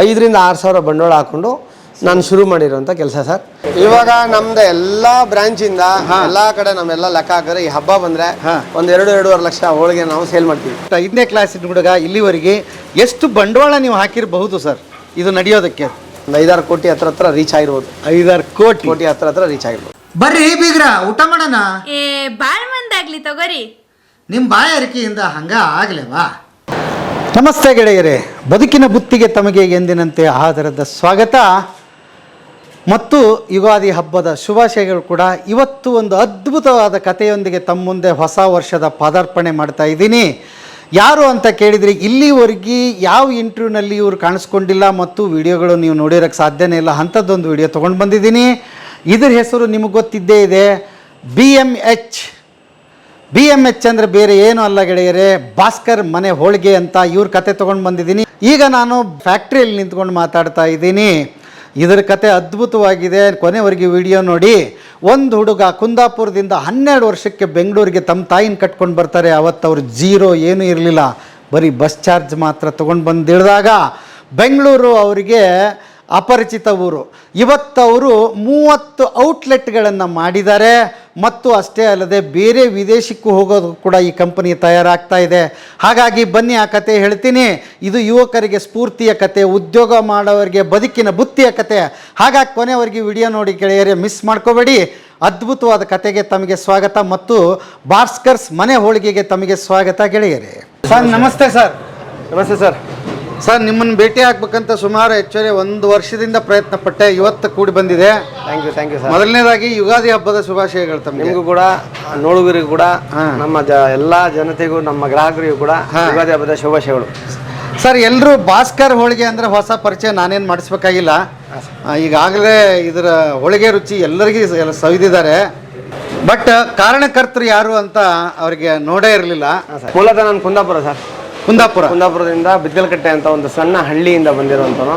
5ರಿಂದ 6,000 ಬಂಡವಾಳ ಹಾಕೊಂಡು ನಾನು ಶುರು ಮಾಡಿರೋಂಥ ಕೆಲಸ ಸರ್. ಇವಾಗ ನಮ್ದು ಎಲ್ಲ ಬ್ರಾಂಚಿಂದ ಎಲ್ಲ ಕಡೆ ನಮ್ಮೆಲ್ಲ ಲೆಕ್ಕ ಹಾಕಿದ್ರೆ ಈ ಹಬ್ಬ ಬಂದರೆ ಒಂದು 2-2.5 ಲಕ್ಷ ಹೋಳಿಗೆ ನಾವು ಸೇಲ್ ಮಾಡ್ತೀವಿ. 5ನೇ ಕ್ಲಾಸಿನ ಹುಡುಗ ಇಲ್ಲಿವರೆಗೆ ಎಷ್ಟು ಬಂಡವಾಳ ನೀವು ಹಾಕಿರಬಹುದು ಸರ್ ಇದು ನಡೆಯೋದಕ್ಕೆ? ಒಂದು 5-6 ಕೋಟಿ ಹತ್ರ ರೀಚ್ ಆಗಿರ್ಬೋದು. 5-6 ಕೋಟಿ ಹತ್ರ ರೀಚ್ ಆಗಿರ್ಬೋದು. ಬರ್ರಿ ಬೀಗ್ರ ಊಟ ಮಾಡೋಣ. ಬಾಳ್ ಮಂದಾಗ್ಲಿ ತಗೋರಿ. ನಿಮ್ಮ ಬಾಯಾರಿಕೆಯಿಂದ ಹಂಗ ಆಗ್ಲೇವಾ? ನಮಸ್ತೆ ಗೆಳೆಯರೇ, ಬದುಕಿನ ಬುತ್ತಿಗೆ ತಮಗೆ ಎಂದಿನಂತೆ ಆದರದ ಸ್ವಾಗತ ಮತ್ತು ಯುಗಾದಿ ಹಬ್ಬದ ಶುಭಾಶಯಗಳು ಕೂಡ. ಇವತ್ತು ಒಂದು ಅದ್ಭುತವಾದ ಕಥೆಯೊಂದಿಗೆ ತಮ್ಮ ಮುಂದೆ ಹೊಸ ವರ್ಷದ ಪಾದಾರ್ಪಣೆ ಮಾಡ್ತಾ ಇದ್ದೀನಿ. ಯಾರು ಅಂತ ಕೇಳಿದರೆ ಇಲ್ಲಿವರೆಗೆ ಯಾವ ಇಂಟರ್ವ್ಯೂನಲ್ಲಿ ಇವರು ಕಾಣಿಸ್ಕೊಂಡಿಲ್ಲ ಮತ್ತು ವಿಡಿಯೋಗಳು ನೀವು ನೋಡಿರೋಕ್ಕೆ ಸಾಧ್ಯನೇ ಇಲ್ಲ, ಅಂಥದ್ದೊಂದು ವಿಡಿಯೋ ತೊಗೊಂಡು ಬಂದಿದ್ದೀನಿ. ಇದ್ರ ಹೆಸರು ನಿಮಗೆ ಗೊತ್ತಿದ್ದೇ ಇದೆ, BMH ಅಂದರೆ ಬೇರೆ ಏನೂ ಅಲ್ಲ ಗೆಳೆಯರೇ, ಭಾಸ್ಕರ್ ಮನೆ ಹೋಳಿಗೆ ಅಂತ ಇವ್ರ ಕತೆ ತೊಗೊಂಡು ಬಂದಿದ್ದೀನಿ. ಈಗ ನಾನು ಫ್ಯಾಕ್ಟ್ರಿಯಲ್ಲಿ ನಿಂತ್ಕೊಂಡು ಮಾತಾಡ್ತಾ ಇದ್ದೀನಿ. ಇದರ ಕತೆ ಅದ್ಭುತವಾಗಿದೆ, ಕೊನೆವರೆಗೆ ವಿಡಿಯೋ ನೋಡಿ. ಒಂದು ಹುಡುಗ ಕುಂದಾಪುರದಿಂದ 12 ವರ್ಷಕ್ಕೆ ಬೆಂಗಳೂರಿಗೆ ತಮ್ಮ ತಾಯಿನ ಕಟ್ಕೊಂಡು ಬರ್ತಾರೆ. ಅವತ್ತು ಅವ್ರು ಜೀರೋ ಏನೂ ಇರಲಿಲ್ಲ, ಬರೀ ಬಸ್ ಚಾರ್ಜ್ ಮಾತ್ರ ತೊಗೊಂಡು ಬಂದಿಳಿದಾಗ ಬೆಂಗಳೂರು ಅವರಿಗೆ ಅಪರಿಚಿತ ಊರು. ಇವತ್ತು ಅವರು 30 ಔಟ್ಲೆಟ್ಗಳನ್ನು ಮಾಡಿದ್ದಾರೆ ಮತ್ತು ಅಷ್ಟೇ ಅಲ್ಲದೆ ಬೇರೆ ವಿದೇಶಕ್ಕೂ ಹೋಗೋದು ಕೂಡ ಈ ಕಂಪನಿ ತಯಾರಾಗ್ತಾ ಇದೆ. ಹಾಗಾಗಿ ಬನ್ನಿ ಆ ಕತೆ ಹೇಳ್ತೀನಿ. ಇದು ಯುವಕರಿಗೆ ಸ್ಫೂರ್ತಿಯ ಕತೆ, ಉದ್ಯೋಗ ಮಾಡೋವರಿಗೆ ಬದುಕಿನ ಬುತ್ತಿಯ ಕತೆ. ಹಾಗಾಗಿ ಕೊನೆವರೆಗೆ ವಿಡಿಯೋ ನೋಡಿ ಗೆಳೆಯರೇ, ಮಿಸ್ ಮಾಡ್ಕೋಬೇಡಿ. ಅದ್ಭುತವಾದ ಕತೆಗೆ ತಮಗೆ ಸ್ವಾಗತ ಮತ್ತು ಭಾಸ್ಕರ್ಸ್ ಮನೆ ಹೋಳಿಗೆಗೆ ತಮಗೆ ಸ್ವಾಗತ ಗೆಳೆಯರೇ. ಸರ್ ನಮಸ್ತೆ. ಸರ್ ನಮಸ್ತೆ ಸರ್. ಸರ್ ನಿಮ್ಮನ್ನು ಭೇಟಿ ಆಗ್ಬೇಕಂತ ಸುಮಾರು ಹೆಚ್ಚುವರಿ 1 ವರ್ಷದಿಂದ ಪ್ರಯತ್ನ ಪಟ್ಟೆ, ಇವತ್ತು ಕೂಡಿ ಬಂದಿದೆ. Thank you sir. ಮೊದಲನೇದಾಗಿ ಯುಗಾದಿ ಹಬ್ಬದ ಶುಭಾಶಯಗಳು ತಮಗೆ. ನಿಮಗೂ ಕೂಡ, ನೋಡುಗರಿಗೂ ಕೂಡ, ನಮ್ಮ ಎಲ್ಲ ಜನತೆಗೂ, ನಮ್ಮ ಗ್ರಾಹಕರಿಗೂ ಕೂಡ ಯುಗಾದಿ ಹಬ್ಬದ ಶುಭಾಶಯಗಳು. ಸರ್ ಎಲ್ಲರೂ ಭಾಸ್ಕರ್ ಹೋಳಿಗೆ ಅಂದರೆ ಹೊಸ ಪರಿಚಯ ನಾನೇನು ಮಾಡಿಸ್ಬೇಕಾಗಿಲ್ಲ, ಈಗಾಗಲೇ ಇದರ ಹೋಳಿಗೆ ರುಚಿ ಎಲ್ಲರಿಗೂ ಸವಿದಿದ್ದಾರೆ. ಬಟ್ ಕಾರಣಕರ್ತರು ಯಾರು ಅಂತ ಅವರಿಗೆ ನೋಡೇ ಇರಲಿಲ್ಲ. ಮೂಲತಃ ನಾನು ಕುಂದಾಪುರ ಸರ್. ಕುಂದಾಪುರದಿಂದ ಬಿದ್ದಲಕಟ್ಟೆ ಅಂತ ಒಂದು ಸಣ್ಣ ಹಳ್ಳಿಯಿಂದ ಬಂದಿರುವಂತನು.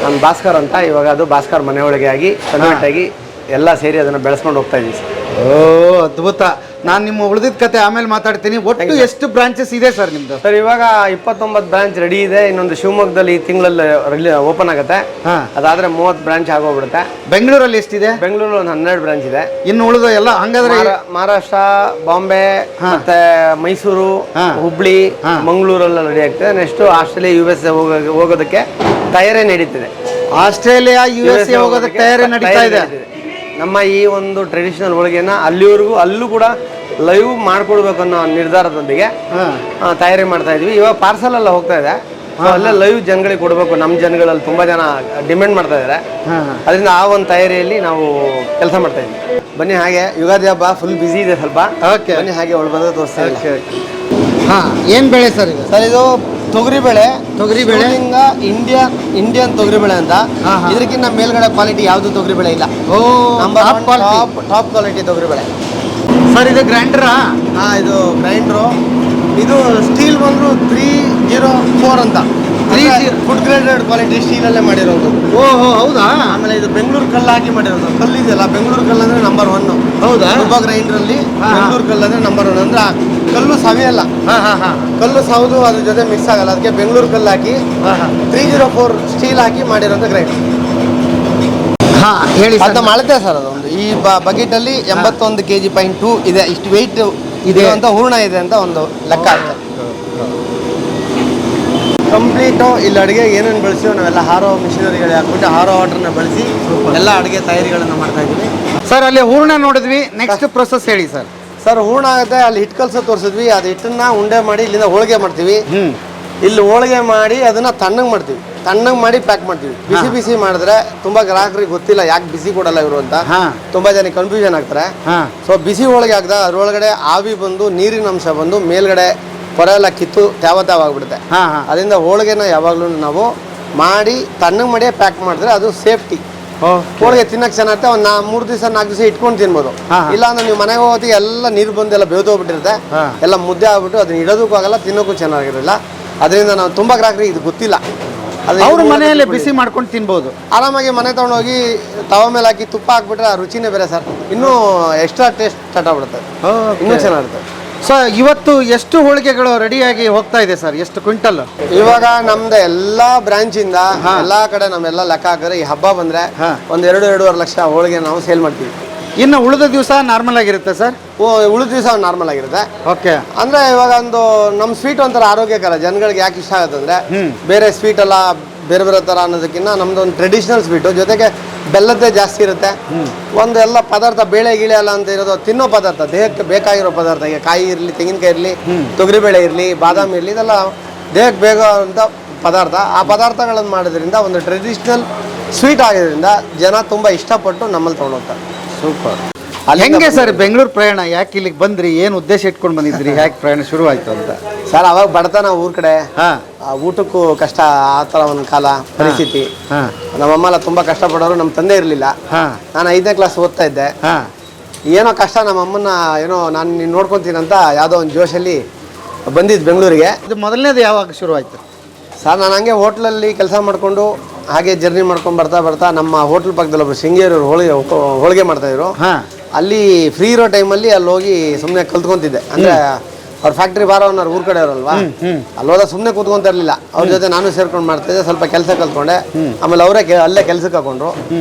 ನಾನು ಭಾಸ್ಕರ್ ಅಂತ. ಇವಾಗ ಅದು ಭಾಸ್ಕರ್ ಮನೆ ಹೋಳಿಗೆ ಆಗಿ ಕನ್ವರ್ಟ್ ಆಗಿ ಎಲ್ಲ ಸೇರಿ ಅದನ್ನು ಬೆಳೆಸ್ಕೊಂಡು ಹೋಗ್ತಾ ಇದ್ದೀವಿ ಸರ್. ಓ ಅದ್ಭುತ. ನಾನು ನಿಮ್ಮ ಉಳಿದಿದ್ದ ಕತೆ ಆಮೇಲೆ ಮಾತಾಡ್ತೀನಿ. ಒಟ್ಟು ಎಷ್ಟು ಬ್ರಾಂಚಸ್ ಇದೆ ಸರ್ ನಿಮ್ದು? ಸರ್ ಇವಾಗ 29 ಬ್ರಾಂಚ್ ರೆಡಿ ಇದೆ. ಇನ್ನೊಂದು ಶಿವಮೊಗ್ಗದಲ್ಲಿ ಈ ತಿಂಗಳಲ್ಲಿ ಓಪನ್ ಆಗುತ್ತೆ. ಅದಾದ್ರೆ 30 ಬ್ರಾಂಚ್ ಆಗೋಗ್ಬಿಡುತ್ತೆ. ಬೆಂಗಳೂರಲ್ಲಿ ಎಷ್ಟಿದೆ? ಬೆಂಗಳೂರು ಒಂದು 12 ಬ್ರಾಂಚ್ ಇದೆ. ಇನ್ನು ಉಳಿದ ಎಲ್ಲ ಹಂಗಾದ್ರೆ ಮಹಾರಾಷ್ಟ್ರ, ಬಾಂಬೆ, ಮತ್ತೆ ಮೈಸೂರು, ಹುಬ್ಳಿ, ಮಂಗಳೂರೆಲ್ಲ ರೆಡಿ ಆಗ್ತದೆ. ನೆಕ್ಸ್ಟ್ ಆಸ್ಟ್ರೇಲಿಯಾ, USA ಹೋಗೋದಕ್ಕೆ ತಯಾರಿ ನಡೀತಿದೆ. ಆಸ್ಟ್ರೇಲಿಯಾ, USA ಹೋಗೋದಕ್ಕೆ ತಯಾರಿ ನಡೀತಾ ಇದೆ. ನಮ್ಮ ಈ ಒಂದು ಟ್ರೆಡಿಷನಲ್ ಹೋಳಿಗೆನ ಅಲ್ಲೂ ಕೂಡ ಲೈವ್ ಮಾಡ್ಕೊಡ್ಬೇಕು ಅನ್ನೋ ನಿರ್ಧಾರದೊಂದಿಗೆ ತಯಾರಿ ಮಾಡ್ತಾ ಇದ್ವಿ. ಇವಾಗ ಪಾರ್ಸಲ್ ಎಲ್ಲ ಹೋಗ್ತಾ ಇದೆ. ಅಲ್ಲೇ ಲೈವ್ ಜನಗಳಿಗೆ ಕೊಡಬೇಕು. ನಮ್ಮ ಜನಗಳಲ್ಲಿ ತುಂಬಾ ಜನ ಡಿಮ್ಯಾಂಡ್ ಮಾಡ್ತಾ ಇದ್ದಾರೆ. ಅದರಿಂದ ಆ ಒಂದು ತಯಾರಿಯಲ್ಲಿ ನಾವು ಕೆಲಸ ಮಾಡ್ತಾ ಇದ್ವಿ. ಬನ್ನಿ ಹಾಗೆ ಯುಗಾದಿ ಹಬ್ಬ ಫುಲ್ ಬಿಸಿ ಇದೆ ಸ್ವಲ್ಪ. ಬನ್ನಿ ಹಾಗೆ ಒಳ ಬಂದ್ರೆ ತೋರಿಸ್ತಾ ಇದ್ದೀವಿ. ಏನು ಬೆಳೆ ಸರ್ ಇದು? ಸರ್ ಇದು ತೊಗರಿಬೇಳೆ ಇಂಡಿಯನ್ ತೊಗರಿಬೇಳೆ ಅಂತ. ಇದಕ್ಕಿಂತ ಮೇಲ್ಗಡೆ ಕ್ವಾಲಿಟಿ ಯಾವುದು ತೊಗರಿಬೇಳೆ ಇಲ್ಲ. ಟಾಪ್ ಕ್ವಾಲಿಟಿ ತೊಗರಿಬೇಳೆ ಸರ್. ಇದು ಗ್ರೈಂಡರಾ? ಇದು ಗ್ರೈಂಡ್ರು. ಇದು ಸ್ಟೀಲ್ ಬಂದ್ರು 304 ಅಂತ, ಫುಡ್ ಗ್ರೇಡೆಡ್ ಕ್ವಾಲಿಟಿ ಸ್ಟೀಲಲ್ಲೇ ಮಾಡಿರೋದು. ಓಹೋ ಹೌದಾ? ಆಮೇಲೆ ಇದು ಬೆಂಗಳೂರು ಕಲ್ಲು ಹಾಕಿ ಮಾಡಿರೋದು. ಕಲ್ಲು ಇದೆಯಲ್ಲ, ಬೆಂಗಳೂರು ಕಲ್ಲು ಅಂದ್ರೆ ನಂಬರ್ 1. ಹೌದಾ? ಗ್ರೈಂಡ್ರಲ್ಲಿ ಬೆಂಗಳೂರು ಕಲ್ಲು ಅಂದ್ರೆ ನಂಬರ್ 1. ಅಂದ್ರೆ ಕಲ್ಲು ಸವಿಯಲ್ಲ. ಕಲ್ಲು ಸೌದು ಅದ್ರ ಜೊತೆ ಮಿಕ್ಸ್ ಆಗಲ್ಲ. ಅದಕ್ಕೆ ಬೆಂಗಳೂರು ಕಲ್ಲು ಹಾಕಿ 304 ಸ್ಟೀಲ್ ಹಾಕಿ ಮಾಡಿರೋಂಥ ಗ್ರೈಂಡರ್. ಹೇಳಿ. ಅದು ಮಳತೆ ಸರ್. ಅದೊಂದು ಈ ಬಕೆಟ್ ಅಲ್ಲಿ 81 kg.2 ಇದೆ. ಇಷ್ಟು ವೆಯ್ಟ್ ಇದೆ ಅಂತ ಹೂರ್ಣ ಇದೆ ಅಂತ ಒಂದು ಲೆಕ್ಕ ಆಗ್ತದೆ. ಕಂಪ್ಲೀಟು ಇಲ್ಲಿ ಅಡುಗೆ ಏನೇನು ಬಳಸಿವೋ ನಾವೆಲ್ಲ ಹಾರೋ ಮಿಷಿನರಿಗಳು ಹಾಕ್ಬಿಟ್ಟು ಹಾರೋ ವಾಟರ್ನ ಬಳಸಿ ಎಲ್ಲ ಅಡುಗೆ ತಯಾರಿಗಳನ್ನು ಮಾಡ್ತಾ ಇದ್ದೀವಿ ಸರ್. ಅಲ್ಲಿ ಹೂರ್ಣ ನೋಡಿದ್ವಿ, ನೆಕ್ಸ್ಟ್ ಪ್ರೊಸೆಸ್ ಹೇಳಿ ಸರ್. ಸರ್ ಹೂರ್ಣ ಆಗುತ್ತೆ. ಅಲ್ಲಿ ಹಿಟ್ಟು ಕಲಸೋ ತೋರಿಸಿದ್ವಿ. ಅದು ಹಿಟ್ಟನ್ನ ಉಂಡೆ ಮಾಡಿ ಇಲ್ಲಿಂದ ಹೋಳಿಗೆ ಮಾಡ್ತೀವಿ. ಇಲ್ಲಿ ಹೋಳಿಗೆ ಮಾಡಿ ಅದನ್ನ ತಣ್ಣಗೆ ಮಾಡ್ತೀವಿ. ತಣ್ಣಗೆ ಮಾಡಿ ಪ್ಯಾಕ್ ಮಾಡ್ತೀವಿ. ಬಿಸಿ ಮಾಡಿದ್ರೆ ತುಂಬಾ ಗ್ರಾಹಕರಿಗೆ ಗೊತ್ತಿಲ್ಲ ಯಾಕೆ ಬಿಸಿ ಕೊಡಲ್ಲ ಇವರು ಅಂತ. ತುಂಬಾ ಜನ ಕನ್ಫ್ಯೂಷನ್ ಆಗ್ತಾರೆ. ಸೊ ಬಿಸಿ ಹೋಳಿಗೆ ಹಾಕಿದ ಅದ್ರೊಳಗಡೆ ಆವಿ ಬಂದು ನೀರಿನ ಅಂಶ ಬಂದು ಮೇಲ್ಗಡೆ ಹೊರ ಎಲ್ಲ ಕಿತ್ತು ತ್ಯಾವ ಆಗ್ಬಿಡುತ್ತೆ. ಅದರಿಂದ ಹೋಳಿಗೆನ ಯಾವಾಗ್ಲೂ ನಾವು ಮಾಡಿ ತಣ್ಣಗೆ ಮಾಡಿ ಪ್ಯಾಕ್ ಮಾಡಿದ್ರೆ ಅದು ಸೇಫ್ಟಿ. ಹೋಳಿಗೆ ತಿನ್ನಕ್ಕೆ ಚೆನ್ನಾಗಿರುತ್ತೆ. ಒಂದು 3 ದಿವಸ 4 ದಿವಸ ಇಟ್ಕೊಂಡು ತಿನ್ಬೋದು. ಇಲ್ಲ ಅಂದ್ರೆ ನೀವು ಮನೆಗೆ ಹೋಗೋತ್ತಿಗೆ ಎಲ್ಲ ನೀರು ಬಂದು ಎಲ್ಲ ಬೇವ್ದೋಗ್ಬಿಟ್ಟಿರುತ್ತೆ. ಎಲ್ಲ ಮುದ್ದೆ ಆಗ್ಬಿಟ್ಟು ಅದನ್ನ ಇಡೋದಕ್ಕೂ ಆಗಲ್ಲ, ತಿನ್ನೋಕ್ಕೂ ಚೆನ್ನಾಗಿರಲಿಲ್ಲ. ಅದರಿಂದ ನಾವು ತುಂಬಾ ಗ್ರಾಹಕರಿಗೆ ಇದು ಗೊತ್ತಿಲ್ಲ. ಅವ್ರ ಮನೆಯಲ್ಲೇ ಬಿಸಿ ಮಾಡ್ಕೊಂಡು ತಿನ್ಬೋದು. ಆರಾಮಾಗಿ ಮನೆ ತೊಗೊಂಡೋಗಿ ತವ ಮೇಲೆ ಹಾಕಿ ತುಪ್ಪ ಹಾಕ್ಬಿಟ್ರೆ ಆ ರುಚಿನೇ ಬೇರೆ ಸರ್. ಇನ್ನೂ ಎಕ್ಸ್ಟ್ರಾ ಟೇಸ್ಟ್ ಸ್ಟಾರ್ಟ್ ಆಗ್ಬಿಡುತ್ತೆ. ಇನ್ನೂ ಚೆನ್ನಾಗಿರುತ್ತೆ. ಸೊ ಇವತ್ತು ಎಷ್ಟು ಹೋಳಿಗೆಗಳು ರೆಡಿಯಾಗಿ ಹೋಗ್ತಾ ಇದೆ ಸರ್, ಎಷ್ಟು ಕ್ವಿಂಟಲ್? ಇವಾಗ ನಮ್ದು ಎಲ್ಲಾ ಬ್ರಾಂಚಿಂದ ಎಲ್ಲಾ ಕಡೆ ನಮ್ಮೆಲ್ಲ ಲೆಕ್ಕ ಹಾಕಿದ್ರೆ ಈ ಹಬ್ಬ ಬಂದ್ರೆ ಒಂದ್ 2-2.5 ಲಕ್ಷ ಹೋಳಿಗೆ ನಾವು ಸೇಲ್ ಮಾಡ್ತೀವಿ. ಇನ್ನು ಉಳಿದ ದಿವಸ ನಾರ್ಮಲ್ ಆಗಿರುತ್ತೆ ಸರ್? ಉಳಿದ ದಿವಸ ನಾರ್ಮಲ್ ಆಗಿರುತ್ತೆ. ಓಕೆ. ಅಂದ್ರೆ ಇವಾಗ ಒಂದು ನಮ್ಮ ಸ್ವೀಟ್ ಒಂಥರ ಆರೋಗ್ಯಕರ, ಜನಗಳಿಗೆ ಯಾಕೆ ಇಷ್ಟ ಆಗುತ್ತೆ ಅಂದ್ರೆ ಬೇರೆ ಸ್ವೀಟ್ ಎಲ್ಲ ಬೇರೆ ಬೇರೆ ಥರ ಅನ್ನೋದಕ್ಕಿಂತ ನಮ್ದು ಒಂದು ಟ್ರೆಡಿಷನಲ್ ಸ್ವೀಟು, ಜೊತೆಗೆ ಬೆಲ್ಲದ್ದೇ ಜಾಸ್ತಿ ಇರುತ್ತೆ. ಒಂದು ಎಲ್ಲ ಪದಾರ್ಥ ಬೇಳೆ ಗೀಳೆ ಎಲ್ಲ ಅಂತ ಇರೋದು ತಿನ್ನೋ ಪದಾರ್ಥ, ದೇಹಕ್ಕೆ ಬೇಕಾಗಿರೋ ಪದಾರ್ಥ. ಈಗ ಕಾಯಿ ಇರಲಿ, ತೆಂಗಿನಕಾಯಿ ಇರಲಿ, ತೊಗರಿಬೇಳೆ ಇರಲಿ, ಬಾದಾಮಿ ಇರಲಿ, ಇದೆಲ್ಲ ದೇಹಕ್ಕೆ ಬೇಕಾದಂಥ ಪದಾರ್ಥ. ಆ ಪದಾರ್ಥಗಳನ್ನು ಮಾಡೋದ್ರಿಂದ ಒಂದು ಟ್ರೆಡಿಷನಲ್ ಸ್ವೀಟ್ ಆಗಿರೋದ್ರಿಂದ ಜನ ತುಂಬ ಇಷ್ಟಪಟ್ಟು ನಮ್ಮಲ್ಲಿ ತೊಗೊಂಡೋಗ್ತಾರೆ. ಸೂಪರ್. ಹೆಂಗೆ ಸರ್ ಬೆಂಗಳೂರು ಪ್ರಯಾಣ, ಯಾಕೆ ಇಲ್ಲಿಗೆ ಬಂದ್ರಿ, ಏನು ಉದ್ದೇಶ ಇಟ್ಕೊಂಡು ಬಂದಿದ್ರಿ, ಯಾಕೆ ಪ್ರಯಾಣ ಶುರು ಆಯ್ತು ಅಂತ? ಸರ್ ಅವಾಗ ಬಡತನ ಊರ ಕಡೆ, ಊಟಕ್ಕೂ ಕಷ್ಟ, ಆ ಥರ ಒಂದು ಕಾಲ ಪರಿಸ್ಥಿತಿ. ನಮ್ಮಮ್ಮ ಎಲ್ಲ ತುಂಬ ಕಷ್ಟಪಡೋರು, ನಮ್ಮ ತಂದೆ ಇರಲಿಲ್ಲ. ನಾನು 5ನೇ ಕ್ಲಾಸ್ ಓದ್ತಾ ಇದ್ದೆ. ಏನೋ ಕಷ್ಟ, ನಮ್ಮಮ್ಮನ ಏನೋ ನಾನು ನೀನು ನೋಡ್ಕೊತೀನಿ ಅಂತ ಯಾವುದೋ ಒಂದು ಜೋಶಲ್ಲಿ ಬಂದಿದ್ದು ಬೆಂಗಳೂರಿಗೆ. ಇದು ಮೊದಲನೇದು ಯಾವಾಗ ಶುರು ಆಯಿತು ಸರ್? ನಾನು ಹಂಗೆ ಹೋಟ್ಲಲ್ಲಿ ಕೆಲಸ ಮಾಡಿಕೊಂಡು ಹಾಗೆ ಜರ್ನಿ ಮಾಡ್ಕೊಂಡು ಬರ್ತಾ ನಮ್ಮ ಹೋಟ್ಲ್ ಪಕ್ಕದಲ್ಲಿ ಒಬ್ಬರು ಶೃಂಗೇರಿಯವರು ಹೋಳಿಗೆ ಮಾಡ್ತಾಯಿದ್ರು. ಅಲ್ಲಿ ಫ್ರೀ ಇರೋ ಟೈಮಲ್ಲಿ ಅಲ್ಲಿ ಹೋಗಿ ಸುಮ್ಮನೆ ಕಲ್ತ್ಕೊಂತಿದ್ದೆ. ಅಂದರೆ ಅವ್ರ ಫ್ಯಾಕ್ಟ್ರಿ ಬಾರೋನವ್ರು ಊರ ಕಡೆ ಅವರಲ್ವಾ, ಅಲ್ಲಿ ಹೋದ ಸುಮ್ಮನೆ ಕೂತ್ಕೊಂತ ಇರಲಿಲ್ಲ. ಅವ್ರ ಜೊತೆ ನಾನು ಸೇರ್ಕೊಂಡು ಮಾಡ್ತಾಯಿದ್ದೆ. ಸ್ವಲ್ಪ ಕೆಲಸ ಕಲ್ತ್ಕೊಂಡೆ. ಆಮೇಲೆ ಅವರೇ ಅಲ್ಲೇ ಕೆಲ್ಸಕ್ಕೆ ಹಾಕೊಂಡ್ರು.